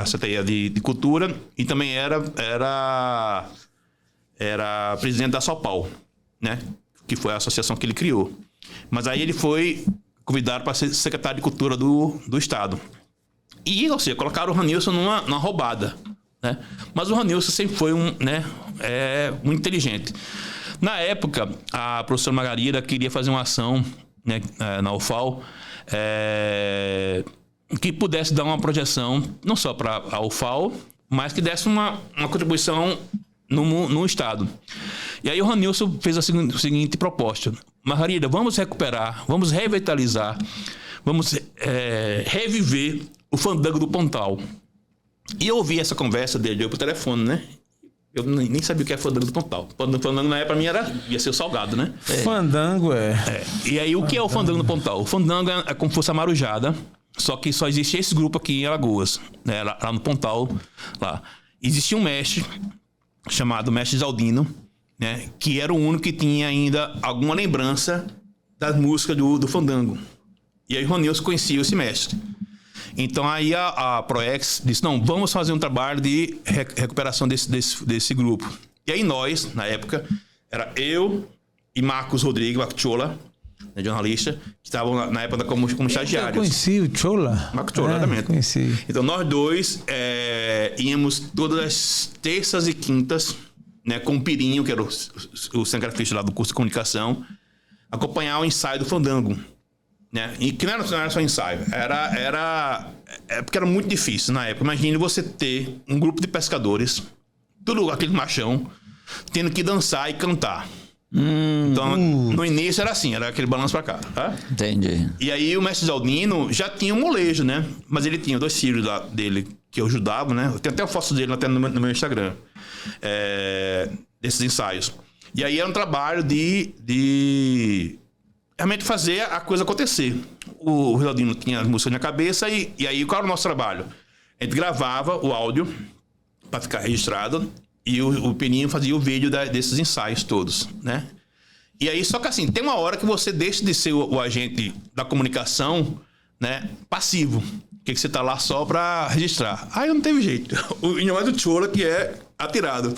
Secretaria de Cultura e também era presidente da SOPAL, né? Que foi a associação que ele criou. Mas aí ele foi convidado para ser secretário de Cultura do Estado. E, ou seja, colocaram o Ranilson numa roubada, né? Mas o Ranilson sempre foi muito inteligente. Na época, a professora Margarida queria fazer uma ação, né, na UFAL, que pudesse dar uma projeção, não só para a UFAL, mas que desse uma contribuição no Estado. E aí o Ranilson fez a seguinte proposta: Margarida, vamos recuperar, vamos revitalizar, vamos reviver o fandango do Pontal. E eu ouvi essa conversa dele por telefone, né? Eu nem sabia o que era fandango do Pontal. Fandango na época pra mim ia ser o salgado, né? Fandango E aí o que é o fandango do Pontal? O fandango é como se fosse a marujada, só que só existe esse grupo aqui em Alagoas, né? Lá no Pontal, lá. Existia um mestre chamado Mestre Zaldino, né? Que era o único que tinha ainda alguma lembrança das músicas do fandango. E aí o Ranilson conhecia esse mestre. Então aí a Proex disse: não, vamos fazer um trabalho de recuperação desse grupo. E aí nós, na época, era eu e Marcos Rodrigues, Marcos Chola, né, jornalista, que estavam na época como estagiários. Eu conheci o Chola. Marcos Chola, exatamente. Conheci. Então nós dois íamos todas as terças e quintas, né, com o Pirinho, que era o cinegrafista lá do curso de comunicação, acompanhar o ensaio do fandango. Né? E que não era só ensaio, porque era muito difícil na época. Imagine você ter um grupo de pescadores, tudo aquele machão, tendo que dançar e cantar. Então, no início era assim, era aquele balanço pra cá. Tá? Entendi. E aí o mestre Zaldino já tinha um molejo, né? Mas ele tinha 2 filhos dele que eu ajudava, né? Eu tenho até a foto dele até no meu Instagram, desses ensaios. E aí era um trabalho de realmente fazer a coisa acontecer. O Zaldino tinha as músicas na cabeça e aí qual era o nosso trabalho? A gente gravava o áudio para ficar registrado e o Peninho fazia o vídeo desses ensaios todos, né? E aí, só que assim, tem uma hora que você deixa de ser o agente da comunicação, né, passivo, que você tá lá só para registrar. Aí não teve jeito. Ainda mais o Chola, que é atirado.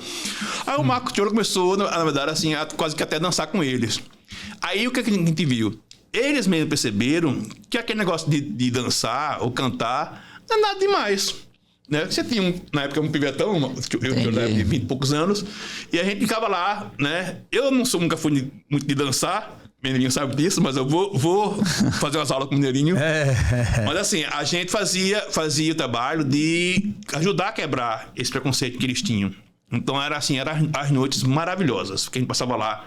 Aí o Marco Chola começou, na verdade, assim, a quase que até dançar com eles. Aí o que a gente viu? Eles mesmo perceberam que aquele negócio de dançar ou cantar não é nada demais. né? Você tinha, na época, um pivetão, eu era de 20 e poucos anos, e a gente ficava lá, né? Eu nunca fui muito de dançar, Mineirinho sabe disso, mas eu vou fazer umas aulas com o Mineirinho. Mas assim, a gente fazia o trabalho de ajudar a quebrar esse preconceito que eles tinham. Então era assim, eram as noites maravilhosas, porque a gente passava lá,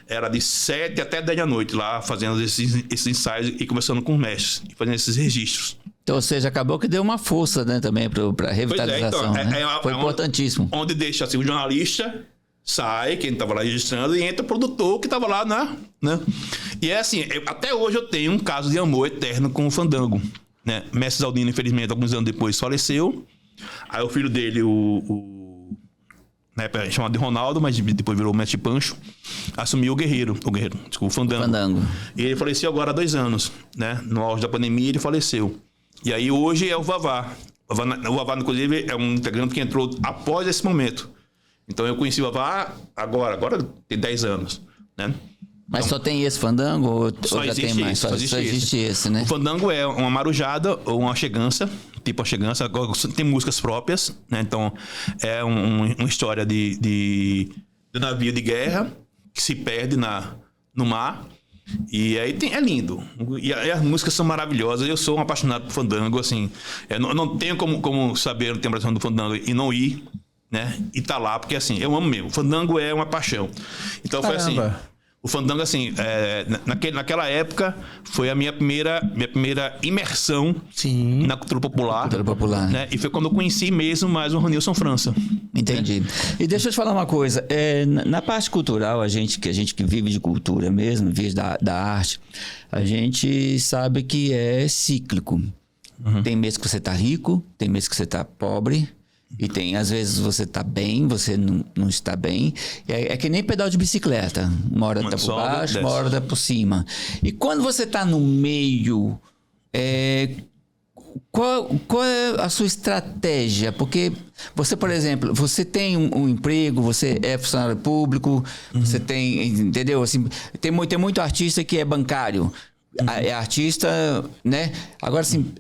era de 7 até 10 da noite lá, fazendo esses ensaios e conversando com os mestres, e fazendo esses registros. Então, ou seja, acabou que deu uma força, né, também para a revitalização. Foi importantíssimo. Onde deixa assim, o jornalista sai, quem estava lá registrando, e entra o produtor que estava lá, né? E é assim, até hoje eu tenho um caso de amor eterno com o Fandango, né? Mestre Zaldino, infelizmente, alguns anos depois faleceu. Aí o filho dele, na época chamado de Ronaldo, mas depois virou o Mestre Pancho, assumiu o Fandango. E ele faleceu agora há 2 anos, né? No auge da pandemia ele faleceu. E aí hoje é o Vavá. O Vavá, inclusive, é um integrante que entrou após esse momento. Então eu conheci o Vavá agora tem 10 anos, né? Mas então, só tem esse Fandango ou já tem mais? Só existe esse, né? O Fandango é uma marujada ou uma chegança, tipo a chegança, tem músicas próprias, né? Então é uma história de navio de guerra que se perde no mar. E aí é lindo. E as músicas são maravilhosas. Eu sou um apaixonado por Fandango, assim. Eu não tenho como saber o tempo do Fandango e não ir, né? E tá lá, porque assim, eu amo mesmo. O Fandango é uma paixão. Então foi assim. O Fandango, assim, naquela época, foi a minha primeira imersão na cultura popular. Cultura popular. Né? E foi quando eu conheci mesmo mais o Ronilson França. Entendi. E deixa eu te falar uma coisa. Na parte cultural, a gente que vive de cultura mesmo, vive da arte, a gente sabe que é cíclico. Uhum. Tem mês que você tá rico, tem mês que você tá pobre. E às vezes você tá bem, você não está bem. É que nem pedal de bicicleta. Uma hora tá por baixo, uma hora tá por cima. E quando você tá no meio, qual é a sua estratégia? Porque você, por exemplo, você tem um emprego, você é funcionário público, você tem, entendeu? Assim, tem muito artista que é bancário. É artista, né? Agora, assim,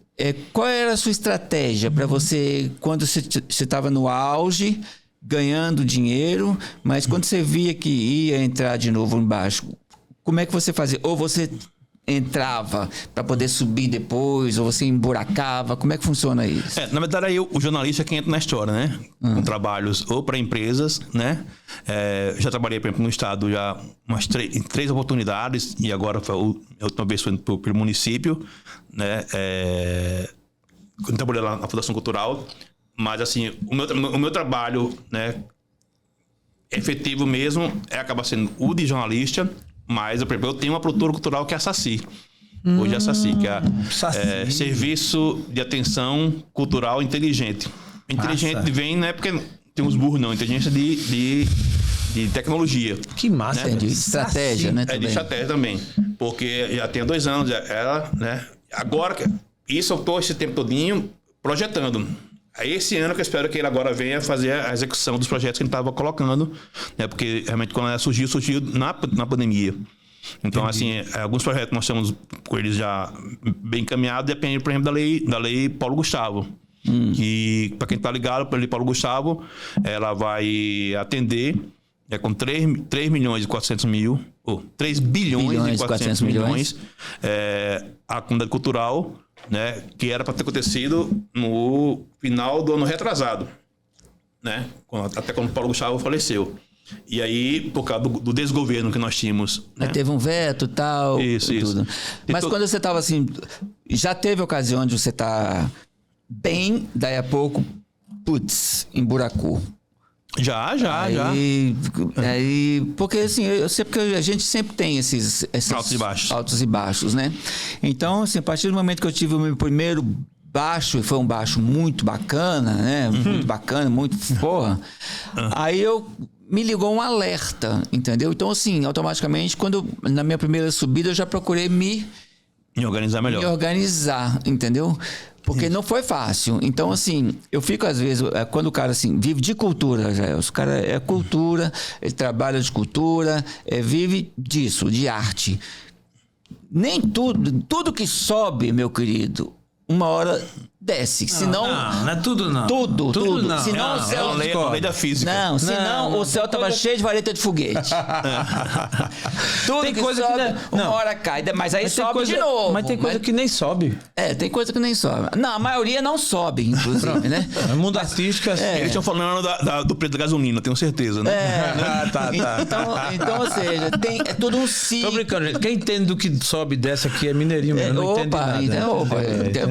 qual era a sua estratégia para você, quando você estava no auge, ganhando dinheiro, mas quando você via que ia entrar de novo embaixo, como é que você fazia? Ou você entrava para poder subir depois, ou você emburacava? Como é que funciona isso? Na verdade, aí o jornalista é quem entra na história, né? Com trabalhos ou para empresas, né? Já trabalhei, por exemplo, no estado já umas 3 oportunidades, e agora a última vez foi pelo município, né? Eu trabalhei lá na Fundação Cultural, mas assim, o meu trabalho, né, efetivo mesmo acaba sendo o de jornalista. Mas, por exemplo, eu tenho uma produtora cultural que é a Saci. Hoje é a Saci, que é Serviço de Atenção Cultural Inteligente. Inteligente vem, não é porque tem uns burros, não. Inteligência de tecnologia. Que massa, né? De estratégia, né? De estratégia também. Porque já tem 2 anos ela, né? Agora, isso eu estou esse tempo todinho projetando. Aí esse ano que eu espero que ele agora venha fazer a execução dos projetos que ele estava colocando, né? Porque realmente quando ela surgiu na pandemia. Então, assim, alguns projetos nós estamos com eles já bem encaminhados, depende, por exemplo, da lei Paulo Gustavo. Que, para quem está ligado, a lei Paulo Gustavo, ela vai atender com 3 milhões e 400 mil, 3 bilhões e 400 milhões a comunidade cultural, né, que era para ter acontecido no final do ano retrasado, né, até quando o Paulo Gustavo faleceu. E aí, por causa do desgoverno que nós tínhamos, né? Teve um veto e tal. Isso. Tudo. Mas quando você estava assim, já teve ocasião de você estar bem, daí a pouco, emburacou. Já. Aí, porque assim, eu sei porque a gente sempre tem esses altos e baixos, né? Então, assim, a partir do momento que eu tive o meu primeiro baixo, e foi um baixo muito bacana, né? Muito bacana, muito porra. Aí me ligou um alerta, entendeu? Então, assim, automaticamente, na minha primeira subida, eu já procurei me organizar melhor. Me organizar, entendeu? Porque não foi fácil. Então, assim, eu fico às vezes, quando o cara assim, vive de cultura, o cara é cultura, ele trabalha de cultura, vive disso, de arte. Nem tudo que sobe, meu querido, uma hora desce. Senão... Não é tudo não. Tudo. Não. Senão o céu... É a lei da física. Não, senão o céu tava cheio de vareta de foguete. Tudo Tem que coisa que sobe, não- uma hora cai. Mas aí Mas tem sobe coisa, de novo. Mas tem coisa que nem sobe. Tem coisa que nem sobe. Não, a maioria não sobe, inclusive, né? O mundo artístico é assim. Eles estão falando do preço da gasolina, tenho certeza, né? Tá. Então, ou seja, é tudo um ciclo. Tô brincando, gente. Quem entende do que sobe e desce aqui é mineirinho mesmo. Não entende nada.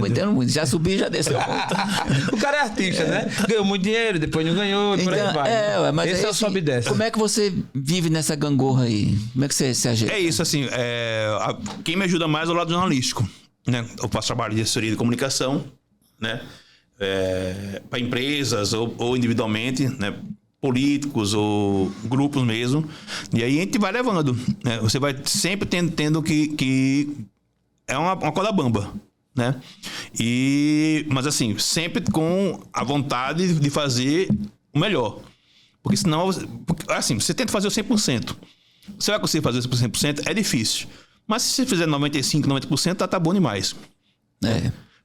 Entendo muito. Já subi, já desceu muito. O cara é artista, né? Ganhou muito dinheiro, depois não ganhou, por aí vai. Mas esse é o sobe e desce. Como é que você vive nessa gangorra aí? Como é que você se ajeita? É isso, assim, quem me ajuda mais é o lado jornalístico, né? Eu faço trabalho de assessoria de comunicação, né? Para empresas ou individualmente, né? Políticos ou grupos mesmo. E aí a gente vai levando, né? Você vai sempre tendo que é uma corda bamba, né? Mas assim, sempre com a vontade de fazer o melhor. Porque senão, assim, você tenta fazer o 100%. Você vai conseguir fazer o 100%? É difícil. Mas se você fizer 95%, 90%, tá bom demais.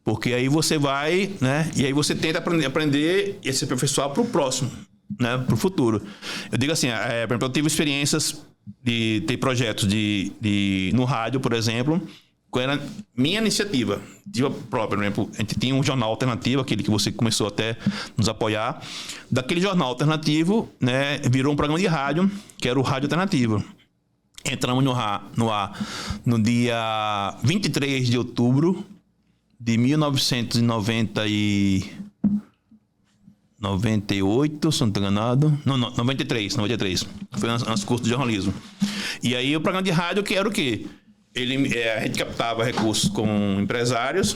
Porque aí você vai, né? E aí você tenta aprender e se aperfeiçoar pro próximo, né? Pro futuro. Eu digo assim, por exemplo, eu tive experiências de ter projetos no rádio, por exemplo, era minha iniciativa própria. Por exemplo, a gente tinha um jornal alternativo, aquele que você começou até nos apoiar. Daquele jornal alternativo, né, virou um programa de rádio, que era o Rádio Alternativo. Entramos no ar no dia 23 de outubro de 1998, se não estou enganado. Não, 93. Foi nosso curso de jornalismo. E aí o programa de rádio, que era o quê? A gente captava recursos com empresários.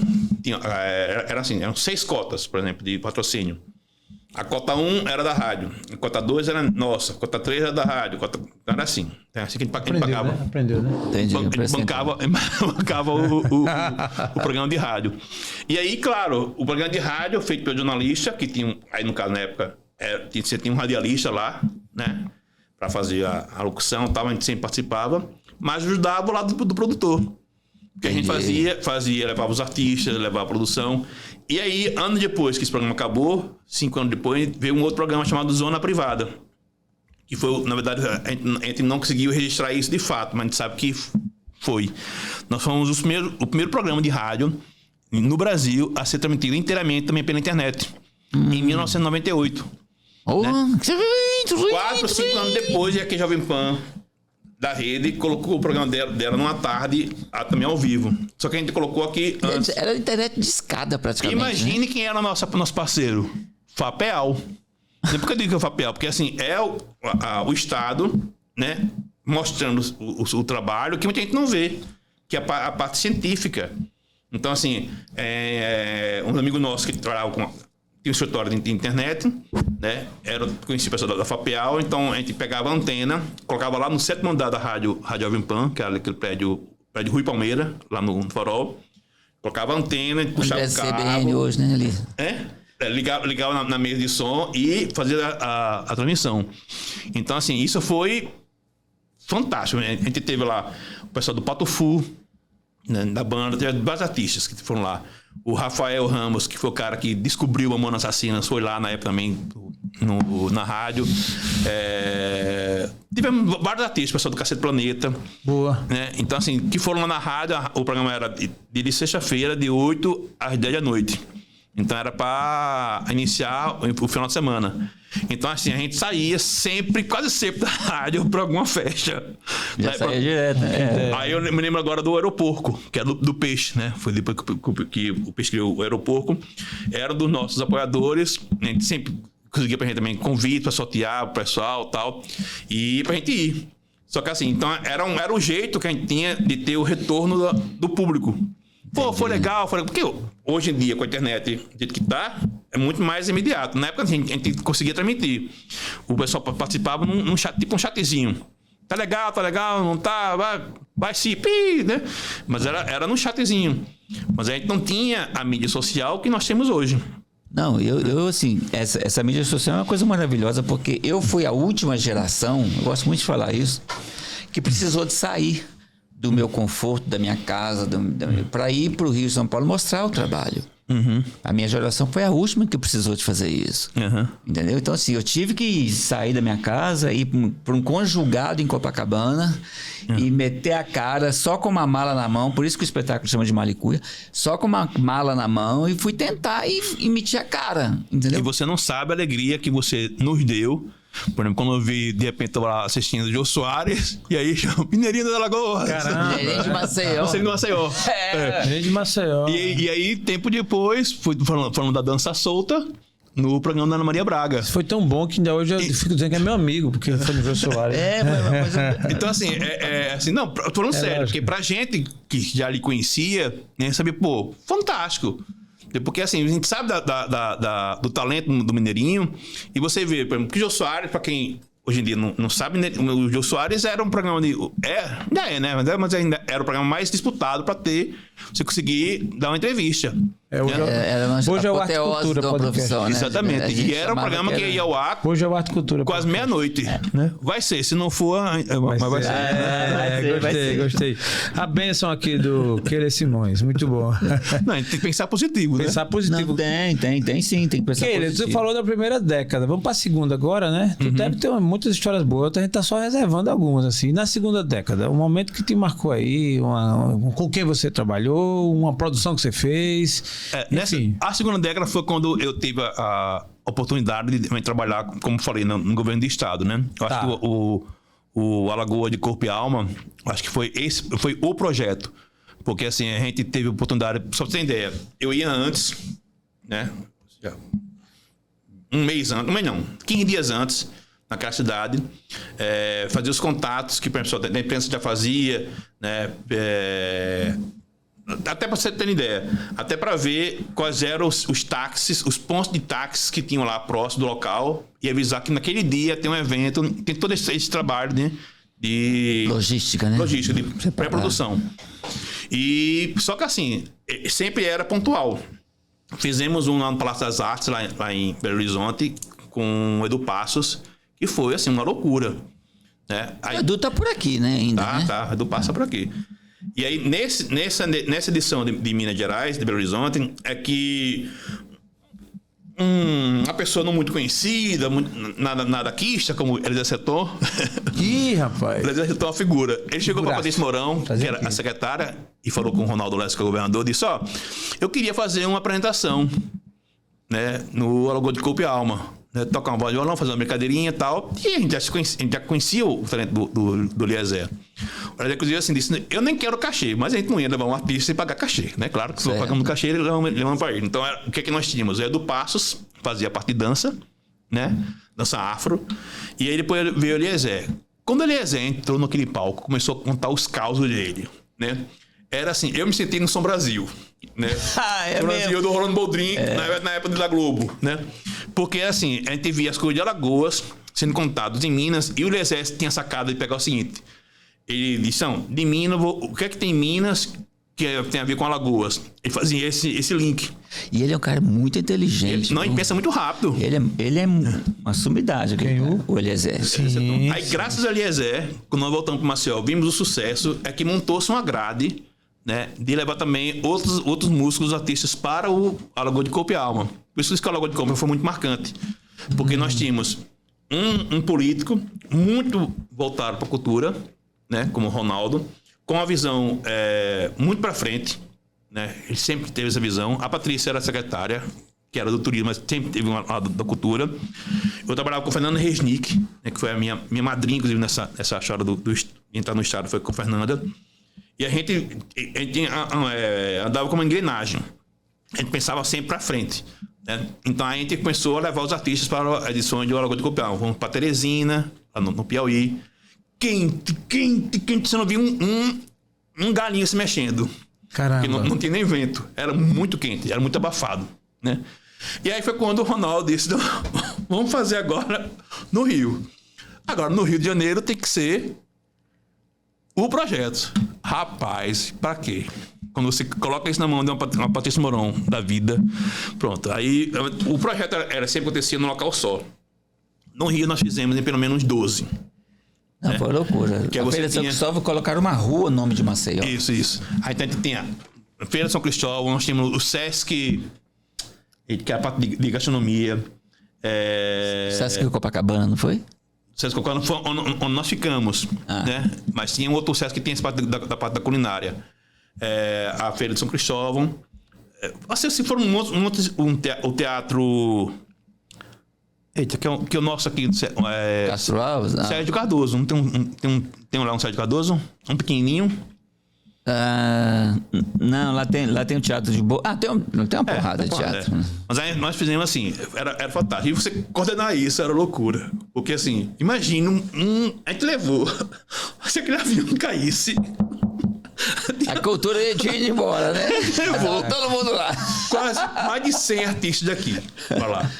Era assim, eram 6 cotas, por exemplo, de patrocínio. A cota 1 era da rádio, a cota 2 era nossa, a cota 3 era da rádio, era assim. Assim que a gente pagava. Né? Aprendeu, né? Entendi. Bancava o programa de rádio. E aí, claro, o programa de rádio feito pelo jornalista, que tinha, aí no caso na época, você tinha um radialista lá, né? Para fazer a locução e tal, a gente sempre participava, mas ajudava o lado do produtor. Porque a gente fazia, levava os artistas, levava a produção. E aí, anos depois que esse programa acabou, 5 anos depois, veio um outro programa chamado Zona Privada. Que foi, na verdade, a gente não conseguiu registrar isso de fato, mas a gente sabe que foi. Nós fomos o primeiro programa de rádio no Brasil a ser transmitido inteiramente também pela internet. Em 1998. Né? 4 ou 5 anos depois, é que a Jovem Pan da rede colocou o programa dela numa tarde também ao vivo. Só que a gente colocou aqui antes. Era internet de escada praticamente. Imagine quem era nosso parceiro. FAPEAL. Por que eu digo que é o FAPEAL? Porque assim, é o Estado, né, mostrando o trabalho que muita gente não vê, que é a parte científica. Então assim, um amigo nosso que trabalhava tinha um escritório de internet, né? Conhecia o pessoal da FAPEAL, então a gente pegava a antena, colocava lá no 7º andar da Rádio Jovem Pan, que era aquele prédio Rui Palmeira, lá no Farol. Colocava a antena, puxava o cabo. CBN hoje, né, ali? Ligava na mesa de som e fazia a transmissão. Então, assim, isso foi fantástico. A gente teve lá o pessoal do Pato Fu, né, da banda, teve vários artistas que foram lá. O Rafael Ramos, que foi o cara que descobriu o Mamonas Assassinas, foi lá na época também na rádio. Tivemos vários artistas, o pessoal do Cacete Planeta. Boa. Né? Então, assim, que foram lá na rádio, o programa era de sexta-feira, de 8 às 10 da noite. Então era para iniciar o final de semana. Então, assim, a gente saía quase sempre da rádio para alguma festa. Já saía direto, né? Aí eu me lembro agora do Aeroporco, que é do Peixe, né? Foi depois que o Peixe criou o Aeroporco. Era um dos nossos apoiadores. A gente sempre conseguia pra gente também convite para sortear o pessoal e tal. E pra gente ir. Só que assim, então era um jeito que a gente tinha de ter o retorno do público. Pô, foi legal. Porque hoje em dia, com a internet do jeito que tá, é muito mais imediato. Na época, a gente conseguia transmitir. O pessoal participava num chat, tipo um chatzinho. Tá legal, não tá, vai se, né? Mas era num chatzinho. Mas a gente não tinha a mídia social que nós temos hoje. Não, eu assim, essa mídia social é uma coisa maravilhosa, porque eu fui a última geração, eu gosto muito de falar isso, que precisou de sair do meu conforto, da minha casa, para ir para o Rio de São Paulo mostrar o trabalho. A minha geração foi a última que precisou de fazer isso. Entendeu? Então, assim, eu tive que sair da minha casa, ir para um conjugado em Copacabana e meter a cara só com uma mala na mão, por isso que o espetáculo chama de Malicuia, só com uma mala na mão e fui tentar e meter a cara, entendeu? E você não sabe a alegria que você nos deu. Por exemplo, quando eu vi, de repente, eu lá assistindo o Jô Soares, e aí chama Mineirinho da Lagoa. Caramba. Mineirinho de Maceió. Você de Maceió. Gente de Maceió. E aí, tempo depois, fui falando da dança solta no programa da Ana Maria Braga. Foi tão bom que ainda hoje eu fico dizendo que é meu amigo, porque foi no Jô Soares. Então, assim, assim, não, tô falando sério, lógico. porque pra gente que já lhe conhecia, né, sabia, pô, fantástico. Porque assim, a gente sabe do talento do Mineirinho, e você vê, por exemplo, que o Jô Soares, pra quem hoje em dia não sabe, né, o Jô Soares era um programa de... Ainda é, né? Mas ainda era o programa mais disputado pra você conseguir dar uma entrevista. Hoje é o Arte Cultura profissão, né? Exatamente. E era um programa que ia ao ar Hoje é o Arte Cultura quase meia-noite. Né? Vai ser, se não for, mas vai ser. Gostei. A bênção aqui do Keller Simões, muito bom. Não, a gente tem que pensar positivo, né? Pensar positivo. Não, tem sim, tem que pensar Keller, positivo. você falou da primeira década, vamos pra segunda agora, né? Tu deve ter muitas histórias boas, a gente tá só reservando algumas, assim. Na segunda década, um momento que te marcou aí, com quem você trabalhou, uma produção que você fez... A segunda década foi quando eu tive a oportunidade de trabalhar, como falei, no governo do estado, né? Eu acho que o Alagoa de Corpo e Alma, acho que foi o projeto. Porque assim, a gente teve a oportunidade, só pra você ter ideia, eu ia antes, né? Um mês antes, 15 dias antes, naquela cidade, fazer os contatos que o pessoal da imprensa já fazia, né? Até para você ter ideia, até para ver quais eram os táxis, os pontos de táxis que tinham lá próximo do local e avisar que naquele dia tem um evento, tem todo esse trabalho, né, de logística, né? Logística, de pré-produção. E só que assim, sempre era pontual. Fizemos um lá no Palácio das Artes, lá em Belo Horizonte, com o Edu Passos, que foi assim uma loucura, né? Aí, o Edu tá por aqui, né? Ainda, né? Tá, Edu passa por aqui. E aí, nessa edição de Minas Gerais, de Belo Horizonte, é que uma pessoa não muito conhecida, nada quista, como Elisa Seton. Ih, rapaz. Elisa Seton é uma figura. Ele chegou para Patrícia Mourão, que era a secretária, e falou com o Ronaldo Lessa, que é o governador, disse, eu queria fazer uma apresentação, né, no Alagoa de Corpo e Alma. Né, tocar uma voz de violão, fazer uma brincadeirinha e tal. E a gente já conhecia o talento do Eliezer. O Eliezer, inclusive, assim, disse, eu nem quero cachê, mas a gente não ia levar um artista e pagar cachê, né? Claro que se for pagando cachê, ele levando para ele. Então, o que nós tínhamos? O Edu Passos fazia a parte de dança, né? Dança afro. E aí depois veio o Eliezer. Quando o Eliezer entrou naquele palco, começou a contar os causos dele, né? Era assim, eu me senti no São Brasil, né? No Brasil do Rolando Boldrin, na época da Globo, né? Porque assim, a gente via as coisas de Alagoas sendo contadas em Minas, e o Eliezer tinha sacado de pegar o seguinte, ele disse, de Minas, o que é que tem em Minas que tem a ver com Alagoas? Ele fazia esse link. E ele é um cara muito inteligente. Ele pensa muito rápido. Ele é uma sumidade, o Eliezer. Sim. Aí, graças ao Eliezer, quando nós voltamos para Maceió, vimos o sucesso, é que montou-se uma grade, né, de levar também outros músicos, artistas para o Alagoa de Corpo e Alma. Por isso que o Alagoa de Corpo foi muito marcante. Porque nós tínhamos um político muito voltado para a cultura, né, como o Ronaldo, com uma visão muito para frente, né, ele sempre teve essa visão. A Patrícia era a secretária, que era do turismo, mas sempre teve uma lado da cultura. Eu trabalhava com o Fernanda Resnick, né, que foi a minha madrinha, inclusive, nessa história de entrar no estado, foi com a Fernanda. E a gente andava como uma engrenagem. A gente pensava sempre para frente, né? Então a gente começou a levar os artistas para edições de Alagoa de Corpo e Alma. Vamos para Teresina, lá no Piauí. Quente. Você não viu um galinho se mexendo. Caramba. Porque não tinha nem vento. Era muito quente, era muito abafado, né? E aí foi quando o Ronaldo disse, vamos fazer agora no Rio. Agora, no Rio de Janeiro tem que ser o projeto. Rapaz, pra quê? Quando você coloca isso na mão de uma Patrícia Mourão da vida, pronto. Aí o projeto sempre acontecia no local só. No Rio nós fizemos em pelo menos 12. Não, foi loucura. Que a Feira de São Cristóvão colocaram uma rua no nome de Maceió. Isso. Aí a gente tinha Feira de São Cristóvão, nós temos o Sesc, que é a parte de gastronomia. Sesc Copacabana, não foi? Sesc Copacabana foi onde nós ficamos, né? Mas tinha um outro Sesc que tem essa parte da parte da culinária. A Feira de São Cristóvão. Assim, se for o teatro... Eita, que é o nosso aqui... Castro Alves? Sérgio Cardoso. Não tem lá um Sérgio Cardoso? Um pequenininho. Não, lá tem um teatro de boa. Tem uma porrada de teatro. Mas aí nós fizemos assim, era fantástico. E você coordenar isso era loucura. Porque assim, imagina a gente levou. Se aquele avião caísse. A cultura tinha ido embora, né? Levou todo mundo lá. Quase mais de 100 artistas daqui pra lá.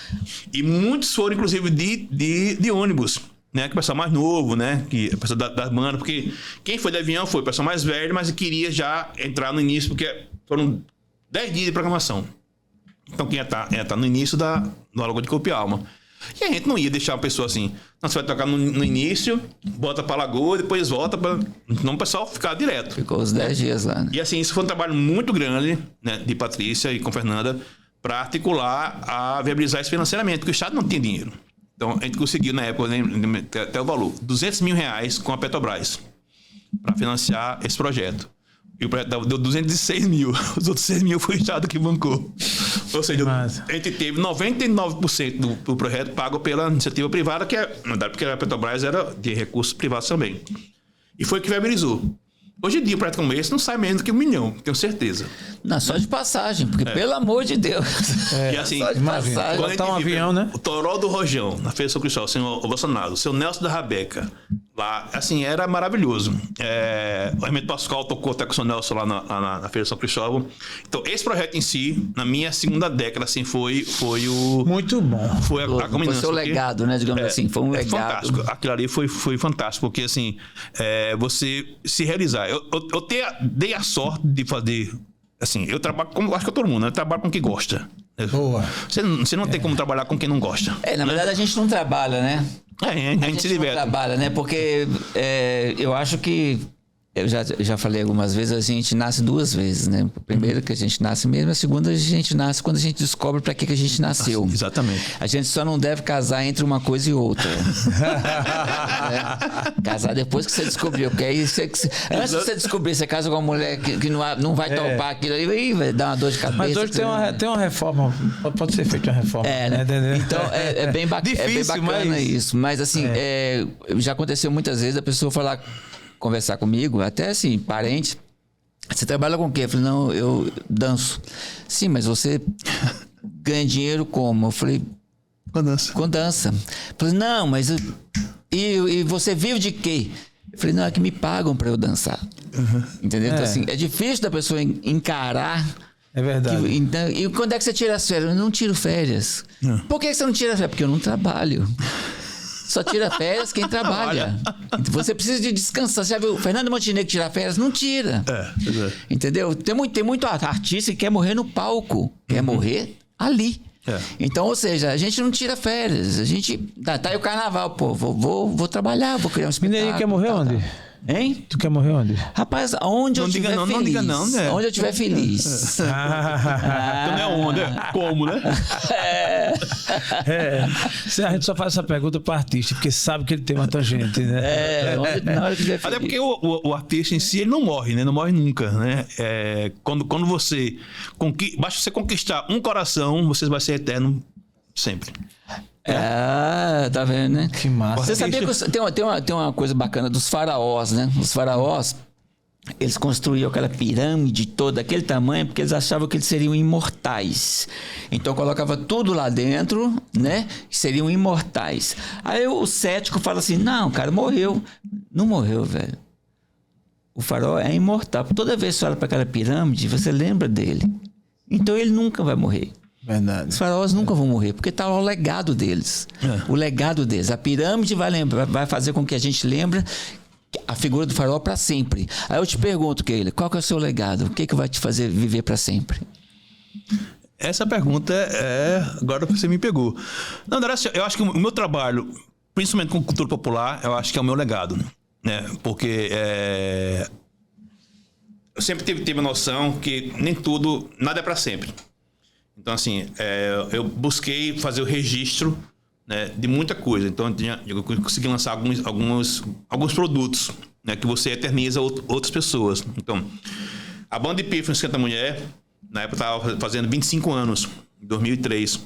E muitos foram, inclusive, de ônibus. Né, que o pessoal mais novo, né? Que o pessoal da banda, porque quem foi de avião foi o pessoal mais velho, mas queria já entrar no início, porque foram 10 dias de programação. Então quem ia estar no início do Alagoas de Corpo e Alma. E a gente não ia deixar uma pessoa assim, não, você vai tocar no início, bota pra Lagoa, depois volta pra... Não o pessoal ficar direto. Ficou os 10 dias lá, né? E assim, isso foi um trabalho muito grande, né, de Patrícia e com Fernanda, para articular a viabilizar isso financeiramente, porque o Estado não tinha dinheiro. Então, a gente conseguiu, na época, até o valor, R$200 mil com a Petrobras para financiar esse projeto. E o projeto deu 206 mil. Os outros 6 mil foi o Estado que bancou. Ou seja, a gente teve 99% do projeto pago pela iniciativa privada, que é, na verdade, porque a Petrobras era de recursos privados também. E foi o que viabilizou. Hoje em dia, um projeto como esse não sai menos do que 1 milhão, tenho certeza. Não, só de passagem, porque pelo amor de Deus. E assim, só de passagem. Quando a gente um avião, né? O Toró do Rojão, na Feira de São Cristóvão, o senhor Bolsonaro, o seu Nelson da Rabeca, lá, assim, era maravilhoso. O Hermeto Pascoal tocou até com o seu Nelson lá na Feira de São Cristóvão. Então, esse projeto em si, na minha segunda década, assim, foi o... Muito bom. Foi a culminância. Foi seu legado, né? Digamos assim, foi um legado. Fantástico. Aquilo ali foi fantástico, porque, assim, você se realizar. Eu dei a sorte de fazer... Assim, eu trabalho como acho que todo mundo, né? Eu trabalho com quem gosta. Boa. Você não tem como trabalhar com quem não gosta. Na verdade, a gente não trabalha, né? A gente se diverte. Não trabalha, né? Porque eu acho que... Eu já falei algumas vezes, a gente nasce 2 vezes, né? A primeira que a gente nasce mesmo, a segunda a gente nasce quando a gente descobre para que a gente nasceu. Exatamente. A gente só não deve casar entre uma coisa e outra. Casar depois que você descobriu, porque aí antes de você descobrir, você casa com uma mulher que não vai topar aquilo aí, vai dar uma dor de cabeça. Mas hoje tem uma reforma, pode ser feita uma reforma. Né? Então é bem difícil, bacana isso. Mas assim, já aconteceu muitas vezes a pessoa conversar comigo, até assim, parente. Você trabalha com o quê? Eu falei, não, eu danço. Sim, mas você ganha dinheiro como? Eu falei, com dança. Eu falei, não, mas... E você vive de quê? Eu falei, não, é que me pagam pra eu dançar. Entendeu? Então, assim, é difícil da pessoa encarar... É verdade. E quando é que você tira as férias? Eu não tiro férias. Por que você não tira férias? Porque eu não trabalho. Só tira férias quem trabalha. Você precisa de descansar. Você já viu o Fernando Montenegro tirar férias? Não tira. Entendeu? Tem muito artista que quer morrer no palco. Quer morrer ali. Então, ou seja, a gente não tira férias. A gente... Tá aí o carnaval, pô. Vou trabalhar, vou criar um espetáculo. Menino quer morrer onde? Hein? Tu quer morrer onde? Rapaz, onde eu estiver feliz. Não diga não, né? Onde eu estiver feliz. Então não é onde, é como, né? A gente só faz essa pergunta pro artista, porque sabe que ele tem uma tangente, né? Na hora que estiver feliz. Até porque o artista em si, ele não morre, né? Não morre nunca, né? Quando você... Basta você conquistar um coração, você vai ser eterno sempre. Tá vendo, né? Que massa. Você sabia que tem uma coisa bacana dos faraós, né? Os faraós, eles construíam aquela pirâmide toda, daquele tamanho, porque eles achavam que eles seriam imortais. Então colocava tudo lá dentro, né? Seriam imortais. Aí o cético fala assim, não, cara, morreu. Não morreu, velho. O faraó é imortal. Toda vez que você olha para aquela pirâmide, você lembra dele. Então ele nunca vai morrer. Verdade. Os faraós nunca vão morrer, porque está lá o legado deles. O legado deles. A pirâmide vai fazer com que a gente lembre a figura do faraó para sempre. Aí eu te pergunto, Keila, qual que é o seu legado? O que vai te fazer viver para sempre? Essa pergunta agora você me pegou. Na verdade, eu acho que o meu trabalho, principalmente com cultura popular, eu acho que é o meu legado, né? Porque sempre tive a noção que nem tudo, nada é para sempre. Então, assim, eu busquei fazer o registro, né, de muita coisa. Então, eu consegui lançar alguns produtos, né, que você eterniza outras pessoas. Então, a banda Epífano Esquenta Mulher, na época eu estava fazendo 25 anos, em 2003.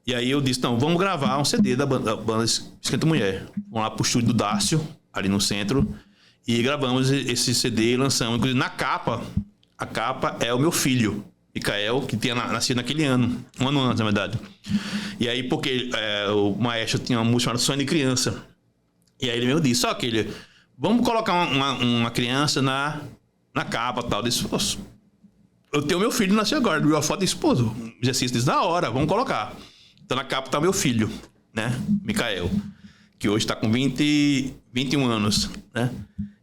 E aí eu disse, não, vamos gravar um CD da banda Esquenta Mulher. Vamos lá pro estúdio do Dácio, ali no centro, e gravamos esse CD e lançamos. Inclusive, na capa, a capa é o meu filho, Micael, que tinha nascido naquele ano, um ano antes, na verdade. E aí, porque o maestro tinha uma música chamada Sonho de Criança. E aí ele me disse, só que ele, vamos colocar uma criança na capa e tal. Eu disse, poxa, eu tenho meu filho, nasceu agora, viu a foto e disse, pô, o exercício disse, na hora, vamos colocar. Então na capa tá meu filho, né, Micael, que hoje está com 21 anos, né?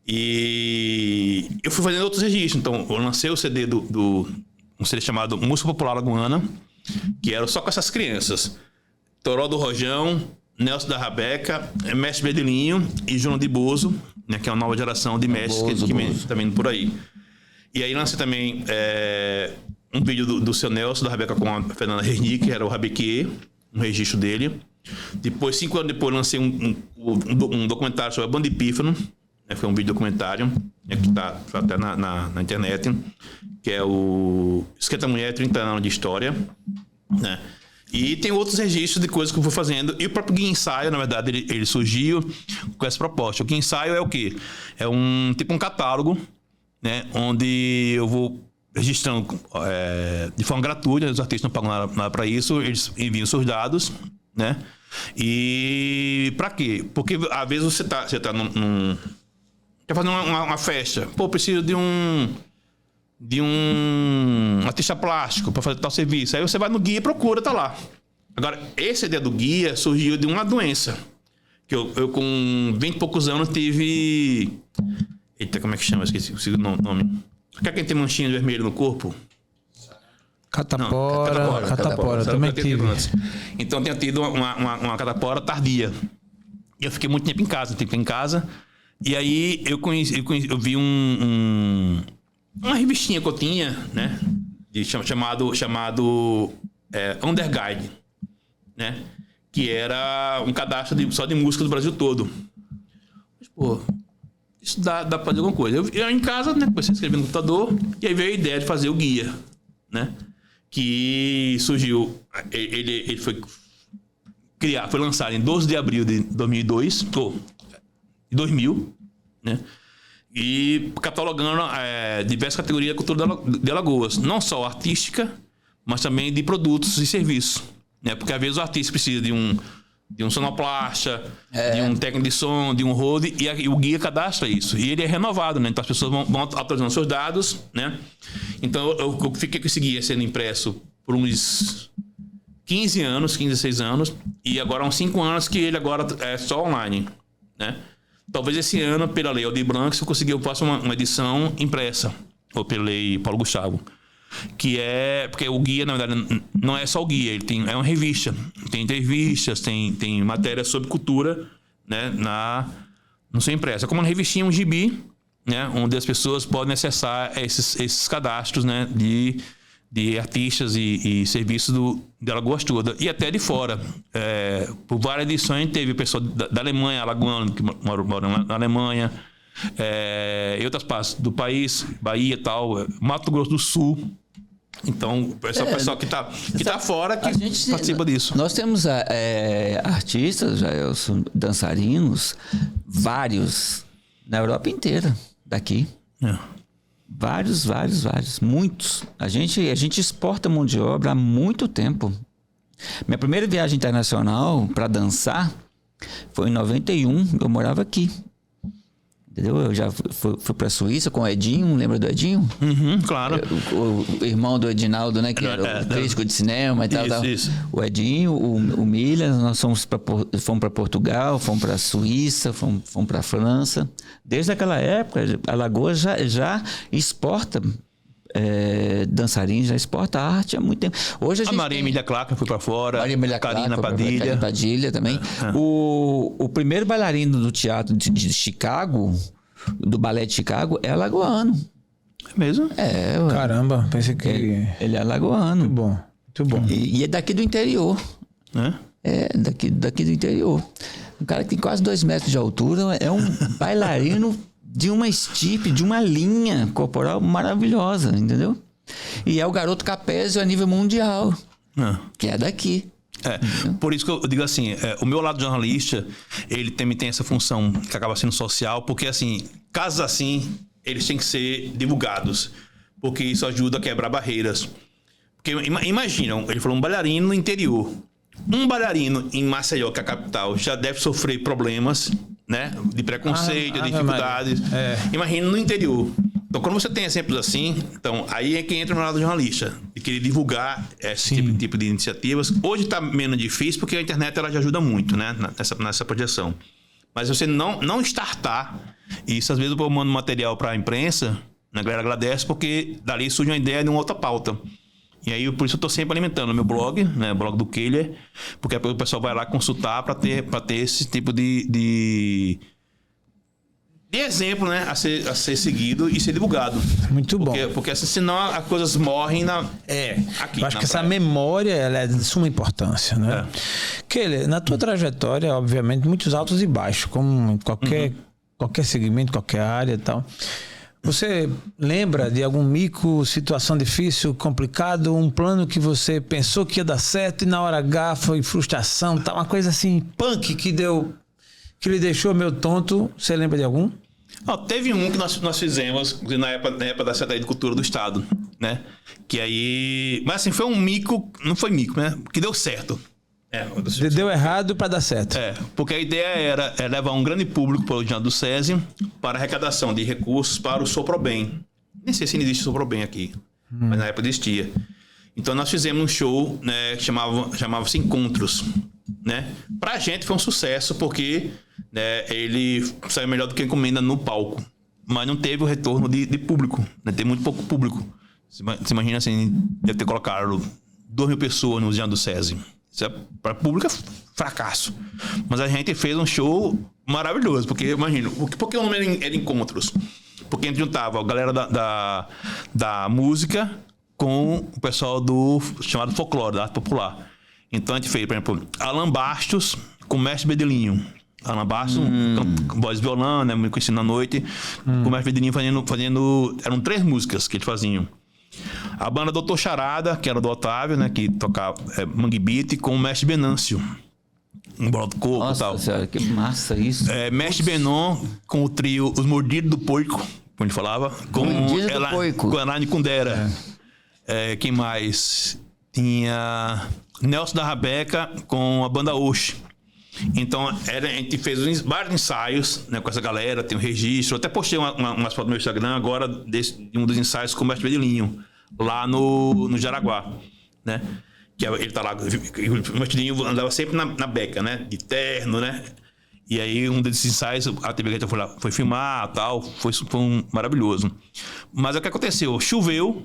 E eu fui fazendo outros registros. Então eu lancei o CD um CD chamado Música Popular Alagoana, que era só com essas crianças. Toró do Rojão, Nelson da Rabeca, Mestre Bedelinho e João de Bozo, né, que é uma nova geração de mestres que está vindo por aí. E aí lancei também um vídeo do seu Nelson da Rabeca com a Fernanda Reni, que era o Rabequier, um registro dele. Depois, 5 anos depois, lancei um documentário sobre a banda Epífano, né, foi um vídeo documentário, né, que está até na internet, que é o Esquenta Mulher, 30 anos de história, né? E tem outros registros de coisas que eu vou fazendo. E o próprio Guia Ensaio, na verdade, ele surgiu com essa proposta. O Guia Ensaio é o quê? É um catálogo, né, onde eu vou registrando de forma gratuita, os artistas não pagam nada para isso, eles enviam seus dados, né? E para quê? Porque às vezes você tá quer fazer uma festa, pô, preciso de um artista plástico para fazer tal serviço. Aí você vai no guia e procura, tá lá. Agora, essa ideia do guia surgiu de uma doença. Que eu com 20 e poucos anos tive... Eita, como é que chama? Esqueci o nome. Quem tem manchinha vermelha no corpo? Catapora. Também tive. Então, eu tinha tido uma catapora tardia. E eu fiquei muito tempo em casa. E aí, eu vi uma revistinha que eu tinha, né? Chamado Underguide, né? Que era um cadastro só de música do Brasil todo. Mas, pô, isso dá pra fazer alguma coisa. Eu em casa, né? Comecei a escrever no computador. E aí veio a ideia de fazer o guia, né? Que surgiu... Ele foi lançado em 12 de abril de 2000, né? E catalogando diversas categorias da cultura de Alagoas. Não só artística, mas também de produtos e serviços, né? Porque às vezes o artista precisa de um sonoplasta, de um técnico de som, de um road, e o guia cadastra isso. E ele é renovado, né? Então as pessoas vão atualizando seus dados, né? Então eu fiquei com esse guia sendo impresso por uns 15 a 16 anos, e agora há uns 5 anos que ele agora é só online, né? Talvez esse ano, pela lei Aldir Blanc, se eu conseguir, eu faço uma edição impressa, ou pela lei Paulo Gustavo. Que é... Porque o guia, na verdade, não é só o guia, é uma revista. Tem entrevistas, tem matéria sobre cultura, né, no seu impresso. É como uma revistinha, um gibi, né, onde as pessoas podem acessar esses cadastros, né, de artistas e serviços de Alagoas toda, e até de fora. Por várias edições teve pessoas da Alemanha, alagoano, que moram na Alemanha, e outras partes do país, Bahia e tal, Mato Grosso do Sul. Então, o pessoal que tá fora que participa disso. Nós temos artistas, dançarinos, vários, na Europa inteira, daqui. Vários, muitos. A gente exporta mão de obra há muito tempo. Minha primeira viagem internacional para dançar foi em 91, eu morava aqui. Entendeu? Eu já fui para a Suíça com o Edinho, lembra do Edinho? Claro. O irmão do Edinaldo, né? Que era o crítico de cinema e tal. Isso. O Edinho, o Milha, nós fomos para Portugal, fomos para a Suíça, fomos para a França. Desde aquela época, Alagoas já exporta dançarino, já exporta arte há muito tempo. Hoje a Maria Emília Clarke foi para fora, Karina Padilha também. O primeiro bailarino do teatro de Chicago, do balé de Chicago, é alagoano. É mesmo? Ué. Caramba, pensei que... Ele é alagoano. Muito bom, muito bom. E é daqui do interior. Daqui do interior. Um cara que tem quase 2 metros de altura, é um bailarino de uma estipe, de uma linha corporal maravilhosa, entendeu? E é o garoto Capésio a nível mundial, que é daqui. Por isso que eu digo assim, o meu lado jornalista, ele também tem essa função que acaba sendo social, porque assim, casos assim, eles têm que ser divulgados, porque isso ajuda a quebrar barreiras. Porque imaginam, ele falou um bailarino no interior. Um bailarino em Maceió, que é a capital, já deve sofrer problemas, né? De preconceito, de dificuldades. Imagina no interior. Então, quando você tem exemplos assim, então, aí é que entra no lado jornalista, de querer divulgar esse tipo de iniciativas. Hoje está menos difícil, porque a internet ela já ajuda muito, né? Nessa projeção. Mas você não startar, e isso às vezes eu mando material para a imprensa, a galera agradece, porque dali surge uma ideia de uma outra pauta. E aí, por isso eu estou sempre alimentando o meu blog, né? O blog do Kehler, porque o pessoal vai lá consultar para ter esse tipo de exemplo, né? A ser seguido e ser divulgado. Muito bom. Porque assim, senão as coisas morrem aqui. Eu acho que essa memória ela é de suma importância, né? Kehler, na tua trajetória, obviamente, muitos altos e baixos, como em qualquer segmento, qualquer área e tal. Você lembra de algum mico, situação difícil, complicado, um plano que você pensou que ia dar certo e na hora H foi frustração, tá uma coisa assim, punk que lhe deixou meio tonto? Você lembra de algum? Teve um que nós fizemos na época da Secretaria de Cultura do Estado, né? Que aí... Mas assim, foi um mico, não foi mico, né? Que deu certo. Deu errado para dar certo. Porque a ideia era levar um grande público para o Diante do SESI para arrecadação de recursos para o Soprobem. Nem sei se ainda existe Soprobem aqui, mas na época existia. Então nós fizemos um show, né, que chamava-se Encontros, né? Pra gente foi um sucesso porque, né, ele saiu melhor do que a encomenda no palco, mas não teve o retorno de público, né? Tem muito pouco público. Você imagina assim, deve ter colocado 2.000 pessoas no Diante do SESI. Isso para público é fracasso. Mas a gente fez um show maravilhoso. Porque, imagina, por que o nome era Encontros? Porque a gente juntava a galera da música com o pessoal do chamado folclore, da arte popular. Então a gente fez, por exemplo, Alan Bastos com o Mestre Bedelinho. Alan Bastos, voz e violão, né? Me conhecendo na noite. Com o Mestre Bedelinho fazendo... Eram 3 músicas que eles faziam. A banda Doutor Charada, que era do Otávio, né? Que tocava Mangue Beat, com o Mestre Benâncio. Um bola do coco e tal. Nossa senhora, que massa isso. Mestre Benon com o trio Os Mordidos do Porco, como ele falava. Com Elaine Kundera. Quem mais? Tinha Nelson da Rabeca com a banda Oxe. Então, a gente fez vários ensaios, né, com essa galera, tem um registro. Eu até postei umas fotos no meu Instagram agora de um dos ensaios com o Mestre Bedelinho, lá no Jaraguá, né? Que ele tá lá, o Mestre Bedelinho andava sempre na beca, né? De terno, né? E aí, um desses ensaios, a TV Gazeta foi lá, foi filmar e tal, foi maravilhoso. Mas o que aconteceu? Choveu,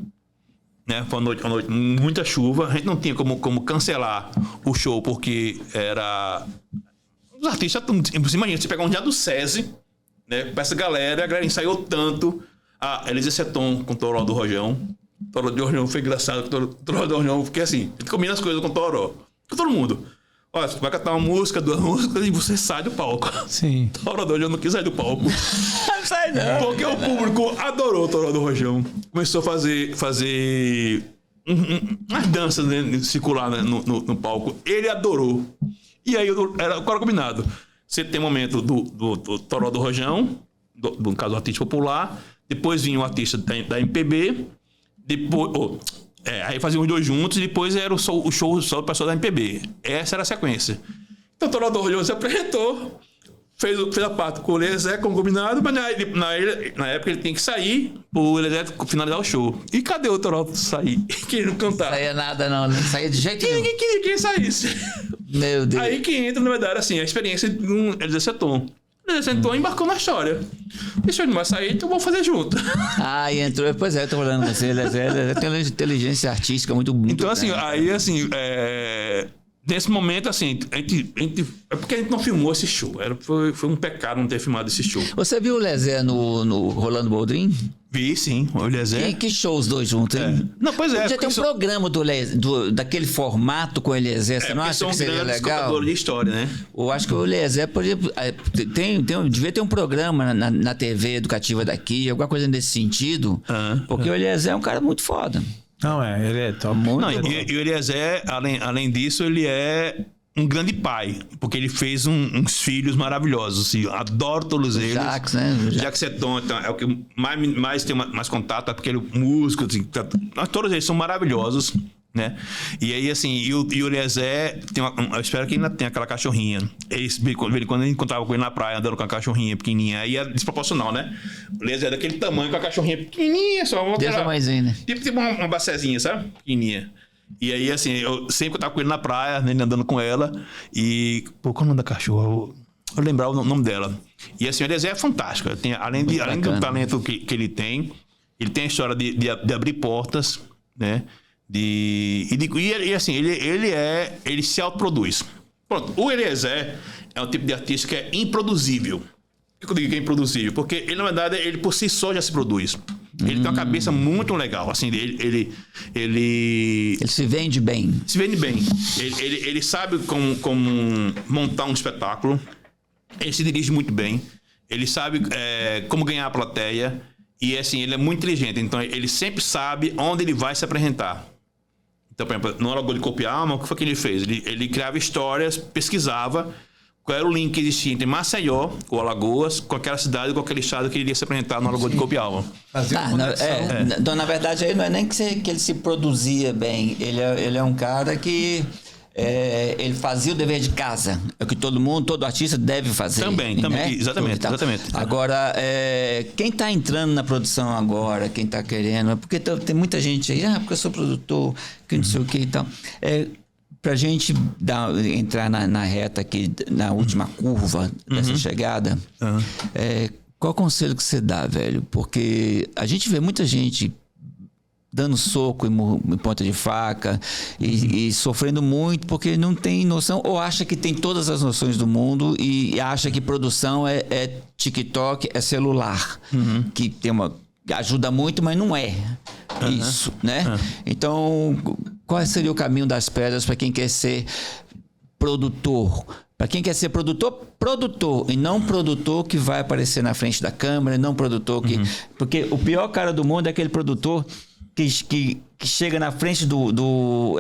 né? Foi uma noite, muita chuva. A gente não tinha como cancelar o show, porque era... Os artistas... Imagina, você pegar um dia do SESI, né? Pra essa galera, a galera ensaiou tanto. Elisa Seton com Toró do Rojão. Toró do Rojão foi engraçado. Toró do Rojão, porque assim, a gente combina as coisas com Toró. Com todo mundo. Olha, você vai cantar uma música, 2 músicas e você sai do palco. Sim. Toró do Rojão não quis sair do palco. Não sai não. Porque o público adorou o Toró do Rojão. Começou a fazer umas danças, né, circular, né, no palco. Ele adorou. E aí era combinado. Você tem um momento do Toró do Rojão, no caso do artista popular. Depois vinha o artista da MPB. Depois... aí faziam os 2 juntos e depois era o show só do pessoal da MPB. Essa era a sequência. Então o Toró do Rojão se apresentou, fez a parte com o Elezé como combinado, mas na época ele tinha que sair pro Elezé finalizar o show. E cadê o Toró sair? Querendo cantar. Não saía nada não saía de jeito nenhum. Ninguém queria que ele saísse. Meu Deus. Aí que entra, na verdade, assim, a experiência de um Elezé Seton. Elezé Seton embarcou na história. Deixa eu não vai sair, então vamos fazer junto. E entrou. Pois eu tô falando com você. Ele tem uma inteligência artística muito então, assim, grande. aí, assim, Nesse momento, assim, é porque a gente não filmou esse show. Foi um pecado não ter filmado esse show. Você viu o Lezé no Rolando Boldrin? Vi, sim. O Eliezer. Que show os dois juntos, hein? Não, pois é. Já tem um programa daquele formato com o Eliezer, você não acha que seria legal? De história, né? Eu acho que o Eliezer podia... devia ter um programa na TV educativa daqui, alguma coisa nesse sentido, porque o Eliezer é um cara muito foda. Não, ele é top. E o Eliezer, além disso, ele é um grande pai, porque ele fez uns filhos maravilhosos. Assim, adoro todos eles. Jacques, né? Jacques Seton é o que mais tem mais contato, porque ele é músico. Assim, todos eles são maravilhosos, né? E aí, assim, e o Eliezer eu espero que ainda tenha aquela cachorrinha. Quando eu encontrava com ele na praia, andando com a cachorrinha pequenininha, aí é desproporcional, né? O Eliezer é daquele tamanho, com a cachorrinha pequenininha, só Dessa maisinha, né? Tipo uma bacezinha, sabe? Pequenininha. E aí, assim, eu sempre tava com ele na praia, né, andando com ela. E, qual é o nome da cachorra? Eu lembrar o nome dela. E assim, o Eliezer é fantástico. Além do talento que ele tem a história de abrir portas, né? E assim, ele se autoproduz. Pronto, o Eliezer é um tipo de artista que é improduzível. Por que eu digo que é improduzível? Porque ele, na verdade, ele por si só já se produz. Ele tem uma cabeça muito legal. Assim, ele se vende bem. Se vende bem. Ele sabe como montar um espetáculo. Ele se dirige muito bem. Ele sabe como ganhar a plateia. E, assim, ele é muito inteligente. Então, ele sempre sabe onde ele vai se apresentar. Então, por exemplo, no Alagoas de Copialma, o que foi que ele fez? Ele criava histórias, pesquisava qual era o link que existia entre Maceió, ou Alagoas, com aquela cidade, com aquele estado que ele iria se apresentar no Alagoas de Copialma. Então, na verdade, aí não é nem que ele se produzia bem. Ele é um cara que... ele fazia o dever de casa. É o que todo artista deve fazer. Também, né? exatamente. Agora, quem está entrando na produção agora, quem está querendo, porque tem muita gente aí, porque eu sou produtor, que não sei o que e tal. Pra gente entrar na reta aqui, na última curva dessa chegada, qual conselho que você dá, velho? Porque a gente vê muita gente dando soco em ponta de faca e sofrendo muito porque não tem noção, ou acha que tem todas as noções do mundo e acha que produção é TikTok, é celular, que ajuda muito, mas não é isso, né? Então, qual seria o caminho das pedras para quem quer ser produtor? Para quem quer ser produtor e não produtor que vai aparecer na frente da câmera, não produtor que... Porque o pior cara do mundo é aquele produtor que chega na frente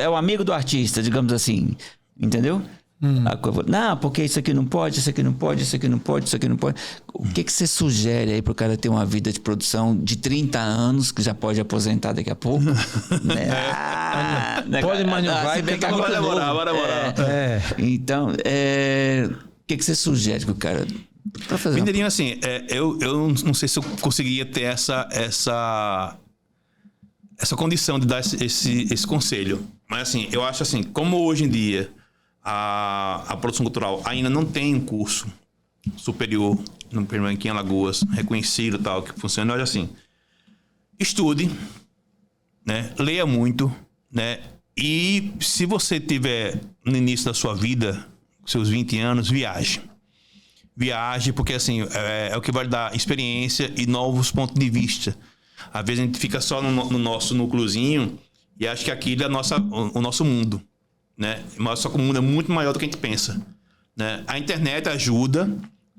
é o amigo do artista, digamos assim, entendeu? Não, porque isso aqui não pode, isso aqui não pode, isso aqui não pode, isso aqui não pode. O que você sugere aí pro cara ter uma vida de produção de 30 anos, que já pode aposentar daqui a pouco? Pode, mas não vai. Vai demorar. Então, o que você sugere pro cara pra fazer? Mindeirinho, assim, eu não sei se eu conseguiria ter essa condição de dar esse conselho. Mas, assim, eu acho assim, como hoje em dia a produção cultural ainda não tem um curso superior, aqui em Alagoas, reconhecido e tal, que funciona, eu acho assim, estude, né? Leia muito, né? E se você tiver no início da sua vida, seus 20 anos, viaje. Viaje, porque assim, é o que vai dar experiência e novos pontos de vista. Às vezes a gente fica só no nosso núcleozinho e acha que aquilo é o nosso mundo, né? Mas só que o mundo é muito maior do que a gente pensa, né? A internet ajuda,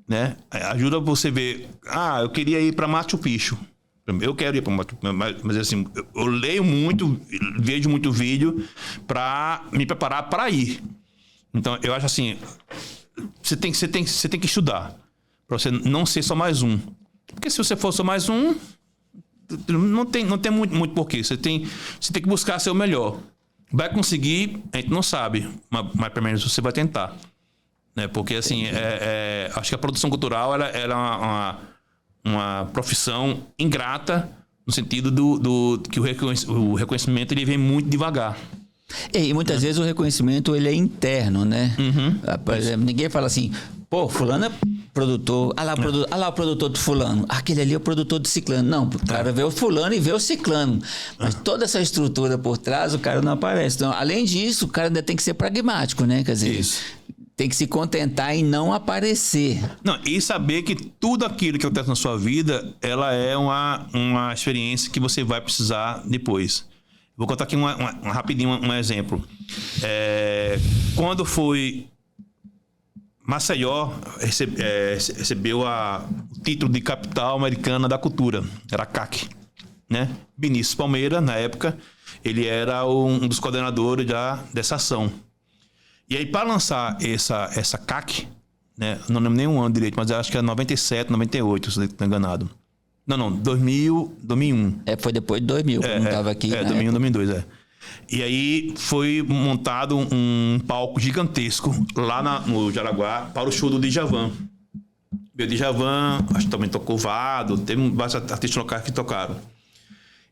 né? Ajuda você ver, eu queria ir para Machu Picchu. Eu quero ir para Machu Picchu, mas assim, eu leio muito, vejo muito vídeo para me preparar para ir. Então, eu acho assim, você tem que estudar para você não ser só mais um. Porque se você for só mais um, não tem muito porquê. Você tem que buscar ser o melhor. Vai conseguir, a gente não sabe, mas pelo menos você vai tentar, né? Porque assim, acho que a produção cultural ela é uma profissão ingrata no sentido que o reconhecimento ele vem muito devagar. E muitas vezes o reconhecimento ele é interno, né? Por exemplo, ninguém fala assim, fulano é produtor. Ah lá o produtor do fulano. Aquele ali é o produtor do ciclano. Não, o cara vê o fulano e vê o ciclano. Mas toda essa estrutura por trás, o cara não aparece. Então, além disso, o cara ainda tem que ser pragmático, né? Quer dizer, tem que se contentar em não aparecer. Não, e saber que tudo aquilo que acontece na sua vida, ela é uma experiência que você vai precisar depois. Vou contar aqui rapidinho um exemplo. Quando foi... Maceió recebeu o título de capital americana da cultura, era a CAC, né? Vinícius Palmeira, na época, ele era um dos coordenadores dessa ação. E aí, para lançar essa CAC, né? Não lembro nem um ano direito, mas eu acho que era 97, 98, se eu não estou enganado. Não, 2001. Foi depois de 2000, quando estava aqui. 2001, 2002, E aí foi montado um palco gigantesco lá no Jaraguá para o show do Djavan. O Djavan, acho que também tocou Vado, teve vários artistas locais que tocaram.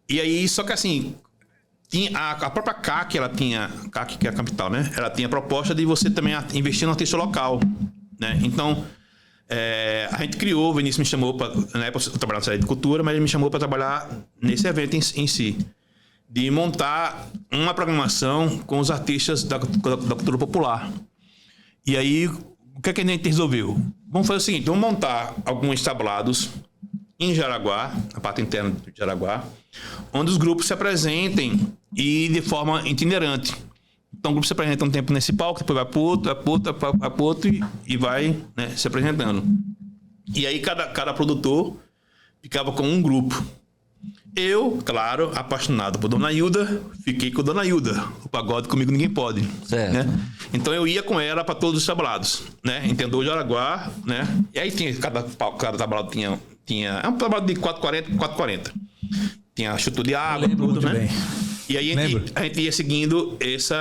E aí, só que assim, tinha a própria CAC, CAC que é a capital, né? Ela tinha a proposta de você também investir no artista local, né? Então, a gente criou, o Vinícius me chamou, na época eu trabalhava na área de cultura, mas ele me chamou para trabalhar nesse evento em si. De montar uma programação com os artistas da cultura popular. E aí, o que a gente resolveu? Vamos fazer o seguinte, vamos montar alguns tablados em Jaraguá, na parte interna de Jaraguá, onde os grupos se apresentem e de forma itinerante. Então, o grupo se apresenta um tempo nesse palco, depois vai para outro e vai, né, se apresentando. E aí, cada produtor ficava com um grupo. Eu, claro, apaixonado por Dona Hilda, fiquei com Dona Hilda. O pagode comigo ninguém pode. Certo. Né? Então eu ia com ela para todos os tablados, né? Entendeu? Jaraguá, né? E aí tinha, cada tablado tinha é um tablado de 440. Tinha chuto de água, tudo, né? Bem. E aí a gente ia seguindo esse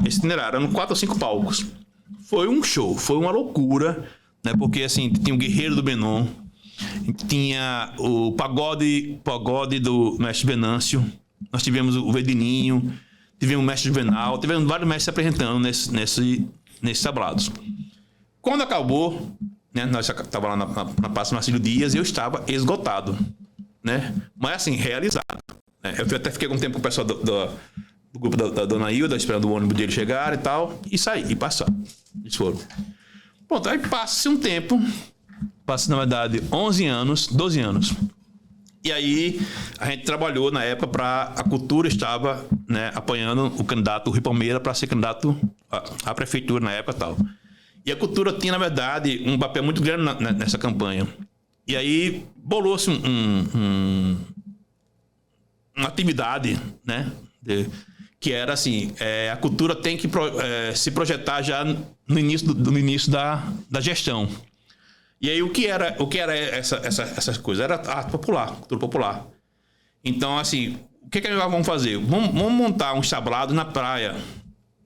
itinerário. Eram 4 ou 5 palcos. Foi um show, foi uma loucura, né? Porque assim, tinha o Guerreiro do Benon, tinha o pagode do mestre Venâncio, nós tivemos o Vedininho, tivemos o mestre Juvenal, tivemos vários mestres se apresentando nesses tablados. Quando acabou, né, nós estávamos lá na Praça Marcílio Dias e eu estava esgotado, né? Mas assim, realizado, né? Eu até fiquei com um tempo com o pessoal do grupo da Dona Hilda, esperando o ônibus dele chegar e tal, e sair, e passar. Eles foram. Pronto, aí passa-se um tempo. Passa, na verdade, 11 anos, 12 anos. E aí, a gente trabalhou na época para... A cultura estava, né, apoiando o candidato Rui Palmeira para ser candidato à prefeitura na época e tal. E a cultura tinha, na verdade, um papel muito grande nessa campanha. E aí, bolou-se uma atividade, né? Que era assim, a cultura tem que se projetar já no início da gestão. E aí, o que era essas coisas? Era arte popular, cultura popular. Então, assim, o que nós vamos fazer? Vamos montar um tablado na praia,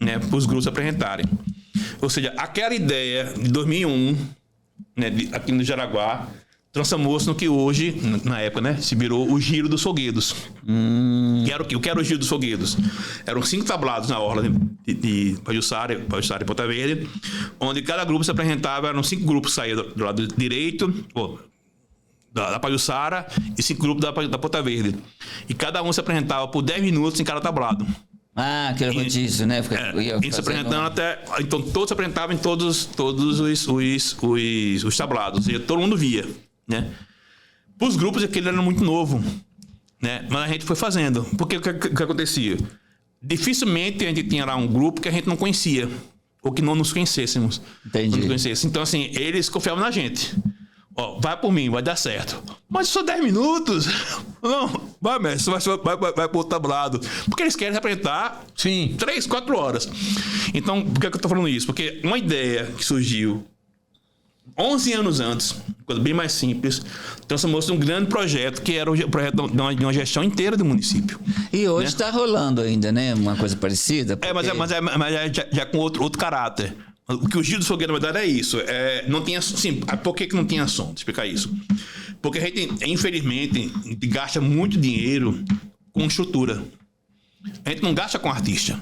né, para os grupos apresentarem. Ou seja, aquela ideia de 2001, né, aqui no Jaraguá, transformou-se no que hoje, na época, né, se virou o Giro dos Foguedos. Que era o quê? O que era o Giro dos Foguedos? Eram 5 tablados na orla de Pajuçara e Ponta Verde, onde cada grupo se apresentava, eram 5 grupos que saíam do lado direito, da Pajuçara, e 5 grupos da Ponta Verde. E cada um se apresentava por 10 minutos em cada tablado. Ah, aquele rodízio, né? E se apresentando até... Então, todos se apresentavam em todos os tablados. E todo mundo via, né? Para os grupos, aquele era muito novo, né? Mas a gente foi fazendo. Porque o que acontecia? Dificilmente a gente tinha lá um grupo que a gente não conhecia. Ou que não nos conhecêssemos. Entendi. Não nos conhecêssemos. Então, assim, eles confiavam na gente. Ó, vai por mim, vai dar certo. Mas só 10 minutos? Não, vai, mestre, vai pro outro tablado. Porque eles querem se apresentar 3, 4 horas. Então, por que eu tô falando isso? Porque uma ideia que surgiu 11 anos antes, coisa bem mais simples, transformou-se num grande projeto, que era o projeto de uma gestão inteira do município. E hoje está rolando ainda, né? Uma coisa parecida. Porque... Mas já com outro caráter. O que o Giro dos Fogueiros, na verdade, é isso. Não tinha, sim, por que não tinha som? Vou explicar isso. Porque a gente, infelizmente, gasta muito dinheiro com estrutura. A gente não gasta com artista.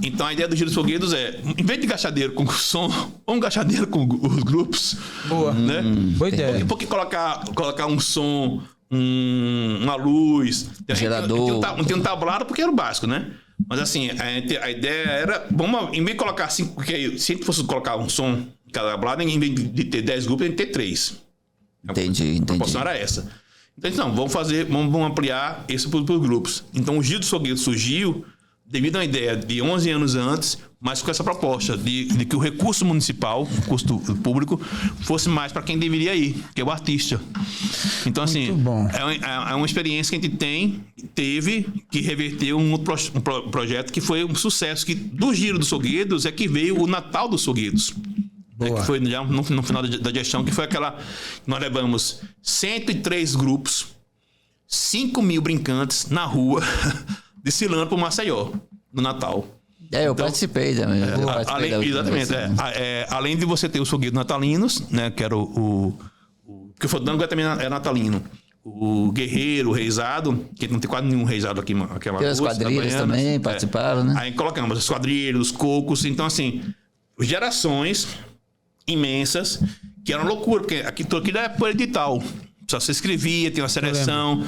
Então a ideia do Giro dos Foguedos é, em vez de gastadeiro com som, vamos gastadeiro com os grupos. Boa. Né? Boa ideia. Porque colocar um som, uma luz, Gerador. Tem um tablado porque era o básico, né? Mas assim, a ideia era, em vez de colocar 5, porque se a gente fosse colocar um som em cada tablado, em vez de ter 10 grupos, a gente ter 3. Entendi. A proporção era essa. Então, vamos ampliar isso para os grupos. Então, o Giro dos Foguedos surgiu devido a uma ideia de 11 anos antes, mas com essa proposta de que o recurso municipal, o custo público, fosse mais para quem deveria ir, que é o artista. Então, assim, é uma experiência que a gente teve, que reverteu um outro projeto que foi um sucesso, que do Giro dos Foguedos é que veio o Natal dos Foguedos. Que foi já no final da gestão, que foi aquela... Nós levamos 103 grupos, 5 mil brincantes na rua, desfilando para o Maceió, no Natal. Eu participei também. Exatamente. Além de você ter os foguetes natalinos, né, que era que o Fandango também é natalino. O Guerreiro, o Reizado, que não tem quase nenhum Reizado aqui. Tem as quadrilhas também, participaram, né? Aí colocamos as quadrilhas, os cocos. Então, assim, gerações imensas, que era uma loucura, porque aqui era por edital. Só você escrevia, tinha uma seleção,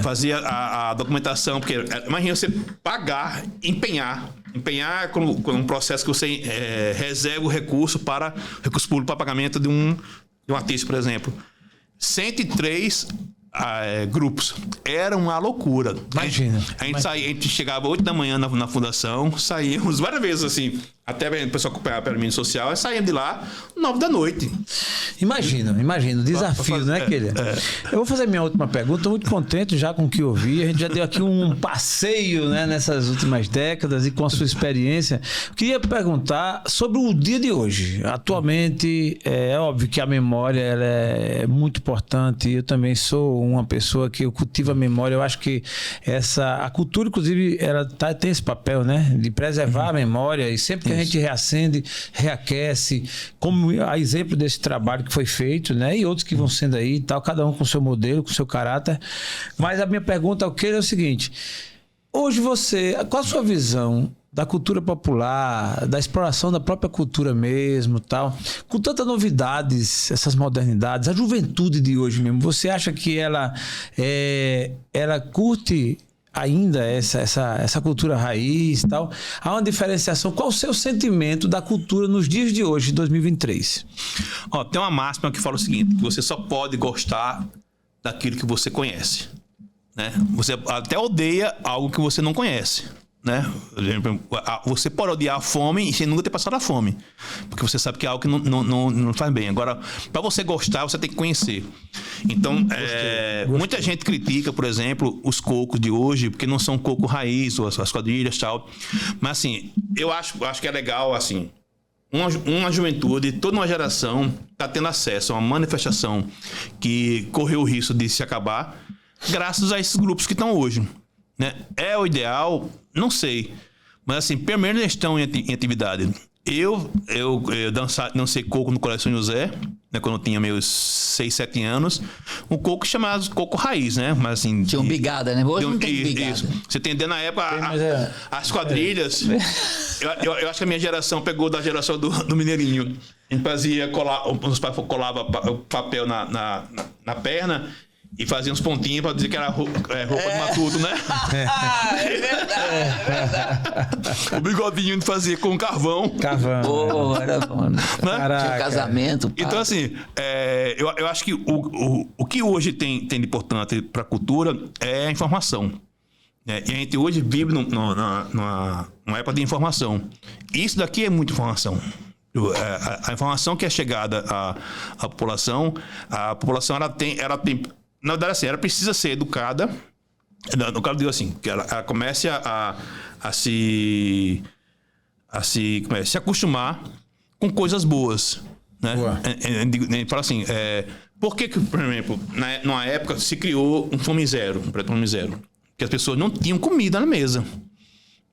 fazia a documentação, porque imagina você pagar, empenhar com um processo que você reserva o recurso público para pagamento de um artista, por exemplo. 103 grupos. Era uma loucura. Imagina. A gente chegava 8 da manhã na fundação, saíamos várias vezes assim, até o pessoal acompanhava pela mídia social, saíamos de lá 9 da noite. Imagina, o desafio, né, Kelly? Eu vou fazer minha última pergunta, estou muito contente já com o que ouvi, a gente já deu aqui um passeio, né, nessas últimas décadas e com a sua experiência. Queria perguntar sobre o dia de hoje. Atualmente, é óbvio que a memória ela é muito importante, eu também sou uma pessoa que eu cultivo a memória, eu acho que a cultura, inclusive, ela tem esse papel, né, de preservar a memória, e sempre que a gente reacende, reaquece, como a exemplo desse trabalho que foi feito, né? E outros que vão sendo aí e tal, cada um com seu modelo, com seu caráter. Mas a minha pergunta ao Kelly é o seguinte: hoje qual a sua visão da cultura popular, da exploração da própria cultura mesmo, tal, com tantas novidades, essas modernidades, a juventude de hoje mesmo, você acha que ela curte ainda essa cultura raiz e tal? Há uma diferenciação. Qual o seu sentimento da cultura nos dias de hoje, 2023? Tem uma máxima que fala o seguinte, que você só pode gostar daquilo que você conhece, né? Você até odeia algo que você não conhece, né? Você pode odiar a fome e sem nunca ter passado a fome, porque você sabe que é algo que não faz bem. Agora, para você gostar, você tem que conhecer. Então, muita gente critica, por exemplo, os cocos de hoje, porque não são coco raiz, ou as quadrilhas e tal. Mas, assim, eu acho que é legal, assim, uma juventude, toda uma geração está tendo acesso a uma manifestação que correu o risco de se acabar, graças a esses grupos que estão hoje, né? É o ideal? Não sei. Mas, assim, pelo menos eles estão em atividade. Eu dancei coco no Colégio São José, né, quando eu tinha meus 6, 7 anos. Um coco chamado coco raiz, né? Mas, assim, tinha um bigada, né? Hoje não tem bigada. Isso. Você entendeu? Na época, as quadrilhas... Eu acho que a minha geração pegou da geração do Mineirinho. A gente fazia os pais colavam papel na perna e fazia uns pontinhos para dizer que era roupa de matuto, né? É verdade. O bigodinho a gente fazia com carvão. Era bom. Né? Tinha casamento. Pá. Então, assim, eu acho que o que hoje tem de importante para a cultura é a informação. E a gente hoje vive numa época de informação. Isso daqui é muita informação. A informação que é chegada à população, ela tem na verdade, assim, ela precisa ser educada. No caso, digo assim, que ela comece a se acostumar com coisas boas, né? Fala assim, por que, por exemplo, numa época se criou um Fome Zero, um Projeto Fome Zero, que as pessoas não tinham comida na mesa,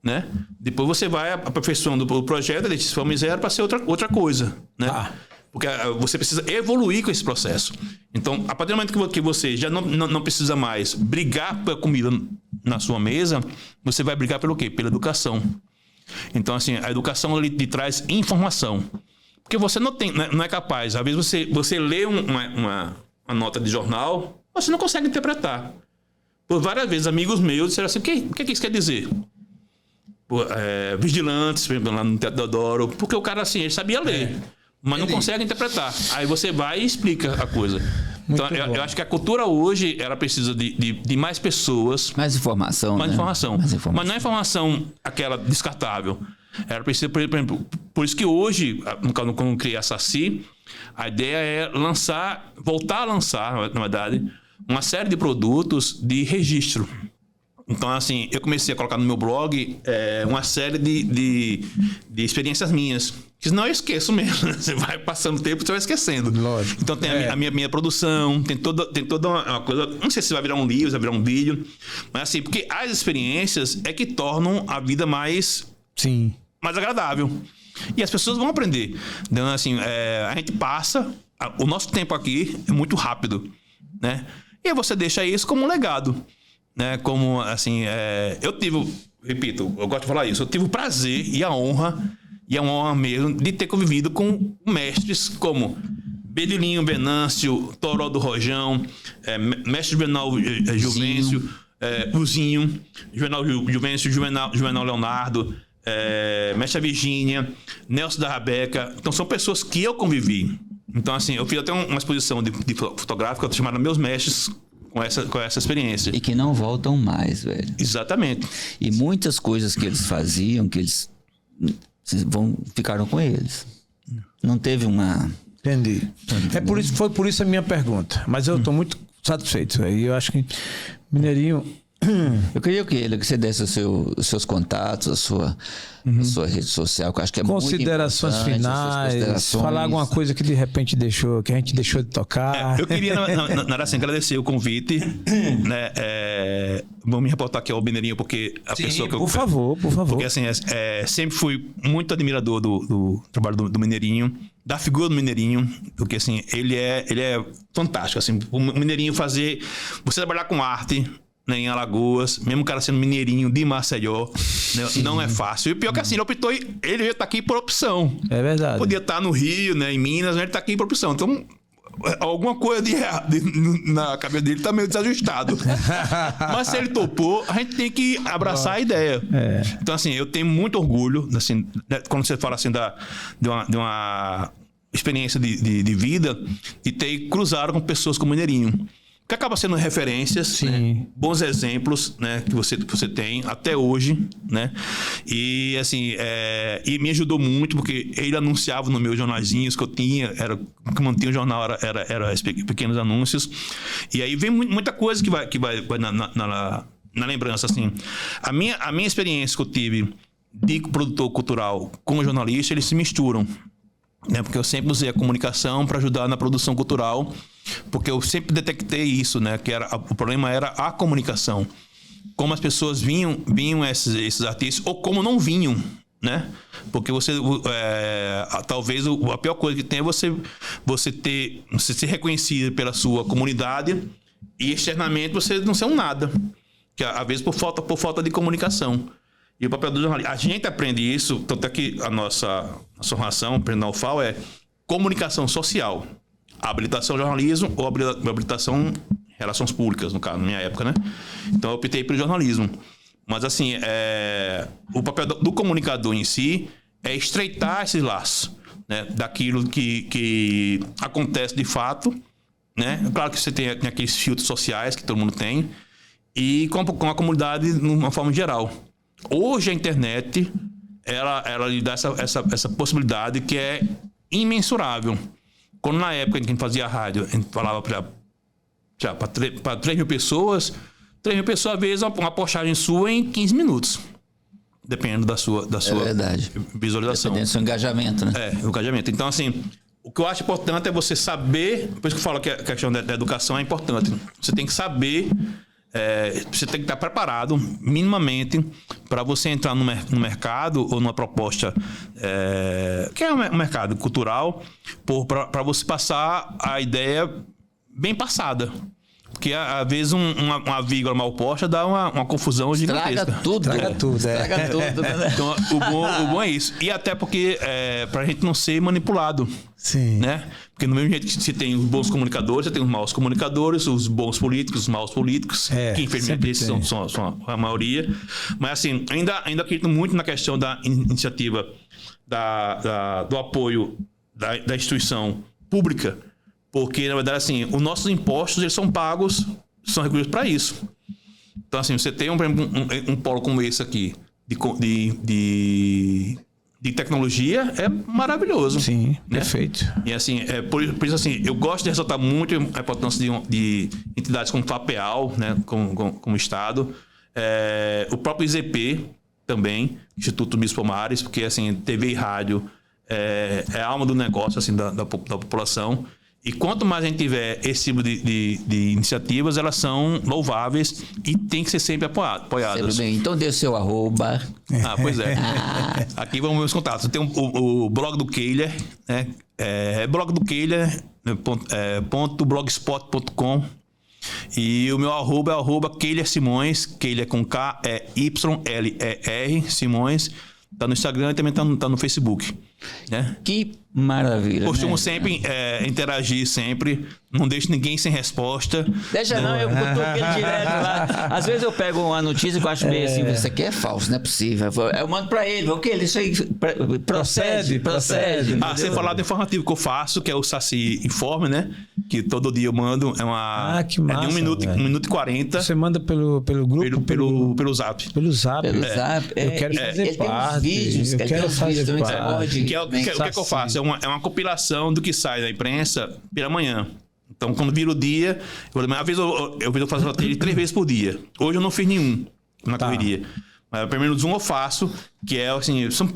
né? Depois você vai aperfeiçoando o projeto, ele diz Fome Zero para ser outra coisa, né? Porque você precisa evoluir com esse processo. Então, a partir do momento que você já não precisa mais brigar pela comida na sua mesa, você vai brigar pelo quê? Pela educação. Então, assim, a educação ele te traz informação. Porque você não é capaz. Às vezes você lê uma nota de jornal, você não consegue interpretar. Por várias vezes, amigos meus disseram assim, o que isso quer dizer? Vigilantes, por exemplo, lá no Teatro Deodoro, porque o cara, assim, ele sabia ler, mas não consegue interpretar. Aí você vai e explica a coisa. Então, eu acho que a cultura hoje, ela precisa de mais pessoas. Mais informação, Mais né? informação. Mais informação. Mas não é informação aquela descartável. Ela precisa, por exemplo, por isso que hoje, quando eu criei a Saci, a ideia é voltar a lançar, na verdade, uma série de produtos de registro. Então, assim, eu comecei a colocar no meu blog uma série de experiências minhas. Que senão eu esqueço mesmo. Você vai passando o tempo e você vai esquecendo. Lógico. Então tem a minha produção, tem toda uma coisa. Não sei se vai virar um livro, se vai virar um vídeo. Mas assim, porque as experiências é que tornam a vida mais agradável. E as pessoas vão aprender. Então, assim, a gente passa. O nosso tempo aqui é muito rápido, né? E aí você deixa isso como um legado. Né, como assim, eu gosto de falar isso, eu tive o prazer e a honra mesmo de ter convivido com mestres como Bedilinho Venâncio, Toró do Rojão, mestre Juvenal Juvencio, Uzinho, Juvenal Juvencio, Juvenal Leonardo, mestre Virgínia, Nelson da Rabeca. Então são pessoas que eu convivi. Então assim, eu fiz até uma exposição de fotográfica chamada Meus Mestres, com essa experiência. E que não voltam mais, velho. Exatamente. E muitas coisas que eles faziam, que eles ficaram com eles. Não teve uma... Entendi. Foi por isso a minha pergunta. Mas eu estou muito satisfeito. Aí eu acho que Mineirinho... Eu queria que você desse os seus contatos, a sua rede social, que eu acho que é considerações muito importante. finais, falar alguma coisa que de repente que a gente deixou de tocar. Eu queria, assim, agradecer o convite, né? Vou me reportar aqui ao Mineirinho, porque pessoa que eu... Por favor. Porque assim, sempre fui muito admirador do trabalho do Mineirinho, da figura do Mineirinho, porque assim, ele é fantástico, assim, o Mineirinho você trabalhar com arte, né, em Alagoas, mesmo o cara sendo mineirinho de Maceió, né, não é fácil. E o pior que assim, ele optou, ele ia estar aqui por opção. É verdade. Podia estar no Rio, né, em Minas, mas ele está aqui por opção. Então, alguma coisa de errado na cabeça dele está meio desajustado. Mas se ele topou, a gente tem que abraçar a ideia. Então, assim, eu tenho muito orgulho, assim, quando você fala assim de uma experiência de vida, de ter cruzado com pessoas como o Mineirinho. Que acaba sendo referências, né? Bons exemplos, né? Que você tem até hoje, né? E assim, e me ajudou muito, porque ele anunciava nos meus jornaizinhos que eu tinha, que mantinha o jornal, era pequenos anúncios. E aí vem muita coisa que vai na lembrança, assim. A minha experiência que eu tive de produtor cultural com jornalista, eles se misturam. Né? Porque eu sempre usei a comunicação para ajudar na produção cultural, porque eu sempre detectei isso, né? Que o problema era a comunicação. Como as pessoas vinham esses artistas, ou como não vinham, né? Porque talvez a pior coisa que tem é você ser reconhecido pela sua comunidade e externamente você não ser um nada. Que às vezes por falta de comunicação. E o papel do jornalista, a gente aprende isso, tanto é que a nossa formação na UFAL é comunicação social, habilitação jornalismo ou habilitação relações públicas, no caso, na minha época, né? Então eu optei pelo jornalismo. Mas assim, o papel do comunicador em si é estreitar esses laços, né? Daquilo que acontece de fato, né? Claro que você tem aqueles filtros sociais que todo mundo tem, e com a comunidade de uma forma geral. Hoje a internet, ela lhe dá essa possibilidade que é imensurável. Quando na época em que a gente fazia rádio, a gente falava para 3 mil pessoas, 3 mil pessoas, às vezes, uma postagem sua em 15 minutos. Dependendo da sua visualização. Dependendo do seu engajamento, né? O engajamento. Então, assim, o que eu acho importante é você saber, por isso que eu falo que a questão da educação é importante. Você tem que saber... você tem que estar preparado minimamente para você entrar no mercado ou numa proposta que é um mercado cultural, para você passar a ideia bem passada. Porque, às vezes, uma vírgula mal posta dá uma confusão gigantesca. Estraga tudo. Estraga tudo, Estraga tudo, né? Então, o bom é isso. E até porque, pra gente não ser manipulado. Sim. Né? Porque no mesmo jeito que você tem os bons comunicadores, você tem os maus comunicadores, os bons políticos, os maus políticos, que infelizmente esses são a maioria. Mas assim, ainda acredito muito na questão da iniciativa do apoio da instituição pública, porque na verdade assim, os nossos impostos eles são pagos, são recursos para isso. Então assim, você tem um polo como esse aqui de tecnologia é maravilhoso. Sim, né? Perfeito. E assim, por isso assim, eu gosto de ressaltar muito a importância de entidades como o FAPEAL, né, como Estado, o próprio IZP também, Instituto Miss Pomares, porque assim, TV e rádio é a alma do negócio assim, da população. E quanto mais a gente tiver esse tipo de iniciativas, elas são louváveis e tem que ser sempre apoiadas. Sempre bem. Então dê o seu @. Pois é. Aqui vamos ver os contatos. Tem o blog do Keiler, né? Blog do Keiler, .blogspot.com. E o meu @ é @Keiler Simões, Keiler com K, YLER Simões. Tá no Instagram e também tá no Facebook. Né? Que maravilha. Costumo sempre interagir sempre. Não deixo ninguém sem resposta. Deixa não, eu cutuco ele direto lá. Às vezes eu pego uma notícia que eu acho meio assim, isso aqui é falso, não é possível. Eu mando pra ele, o que? Isso aí procede. Sem falar do informativo que eu faço, que é o Saci Informe, né? Que todo dia eu mando. Que massa, de 1 minuto e 40. Você manda pelo grupo? Pelo Zap. Pelo Zap. Eu quero fazer parte. Vídeos, eu quero fazer parte. O que eu faço? É uma compilação do que sai da imprensa pela manhã. Então, quando vira o dia, às vezes eu faço ele 3 vezes por dia. Hoje eu não fiz nenhum na correria. Mas pelo menos um eu faço, que é assim, são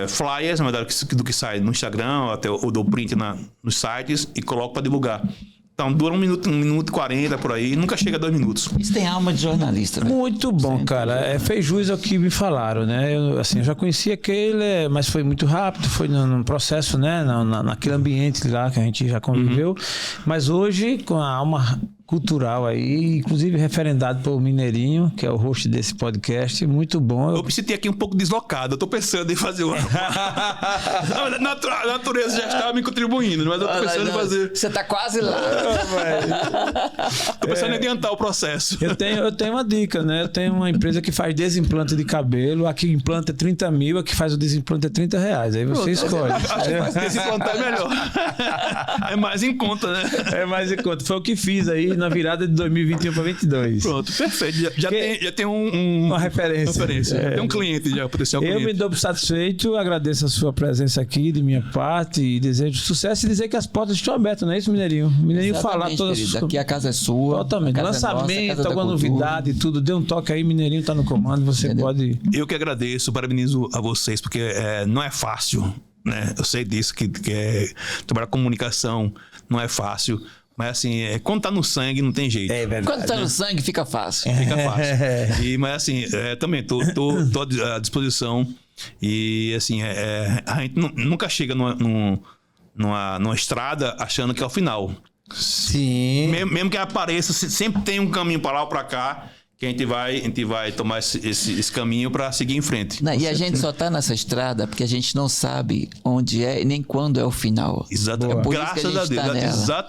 flyers, na verdade, do que sai no Instagram, ou dou print nos sites e coloco para divulgar. Então, dura 1 minuto e 40 por aí, nunca chega a 2 minutos. Isso tem alma de jornalista, né? Muito bom, sempre. Cara. Fez jus ao que me falaram, né? Eu já conhecia aquele, mas foi muito rápido, foi num processo, né? Naquele ambiente lá que a gente já conviveu. Mas hoje, com a alma cultural aí, inclusive referendado pelo Mineirinho, que é o host desse podcast, muito bom. Eu me senti aqui um pouco deslocado, eu tô pensando em fazer uma... A natureza já estava me contribuindo, mas eu tô pensando em fazer... Você tá quase lá. Tô pensando em adiantar o processo. Eu tenho uma dica, né? Eu tenho uma empresa que faz desimplante de cabelo, aqui implanta 30 mil, a que faz o desimplante é R$30. Aí você escolhe. Acho que desimplantar é melhor. É mais em conta, né? É mais em conta. Foi o que fiz aí na virada de 2021 para 2022. Pronto, perfeito. Já tem uma referência. Tem um cliente já, potencial cliente. Eu me dou por satisfeito, agradeço a sua presença aqui de minha parte e desejo sucesso e dizer que as portas estão abertas, não é isso, Mineirinho? Mineirinho falar todas as... Aqui a casa é sua. Totalmente. Lançamento, alguma novidade, tudo. Dê um toque aí, Mineirinho tá no comando, você pode... Eu que agradeço, parabenizo a vocês, porque não é fácil, né? Eu sei disso, que trabalhar comunicação não é fácil. Mas assim, quando tá no sangue, não tem jeito. É verdade. Quando tá no sangue, fica fácil. Fica fácil. Mas assim, também tô à disposição. E assim, a gente nunca chega numa estrada achando que é o final. Sim. Mesmo que apareça, sempre tem um caminho para lá ou para cá. Que a gente vai tomar esse caminho para seguir em frente. Não, e a gente só tá nessa estrada porque a gente não sabe onde é nem quando é o final. Exatamente. É por Graças isso que a gente tá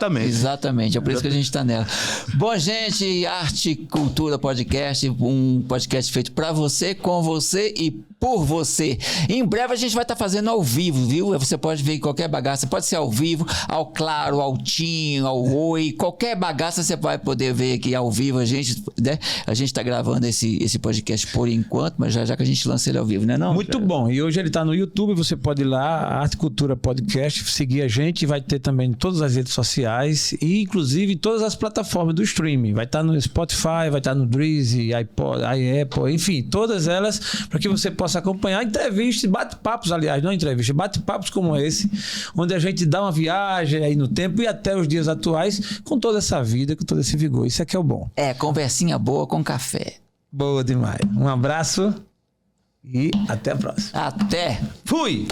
nela. Exatamente. É por isso que a gente está nela. Bom, gente, Arte Cultura Podcast, um podcast feito para você, com você e por você. Em breve a gente vai estar fazendo ao vivo, viu? Você pode ver qualquer bagaça, pode ser ao vivo, ao Claro, ao Tim, ao Oi, qualquer bagaça você vai poder ver aqui ao vivo. A gente, né? A gente está gravando esse podcast por enquanto, mas já que a gente lança ele ao vivo, né? Não? Muito bom. E hoje ele está no YouTube, você pode ir lá, Arte Cultura Podcast, seguir a gente, vai ter também em todas as redes sociais e inclusive em todas as plataformas do streaming. Vai estar no Spotify, vai estar no Breezy, iPod, iApple, enfim, todas elas, para que você possa acompanhar entrevistas, bate-papos, aliás, não entrevistas, bate-papos como esse, onde a gente dá uma viagem aí no tempo e até os dias atuais com toda essa vida, com todo esse vigor. Isso aqui é o bom. Conversinha boa com café. Boa demais. Um abraço e até a próxima. Até. Fui!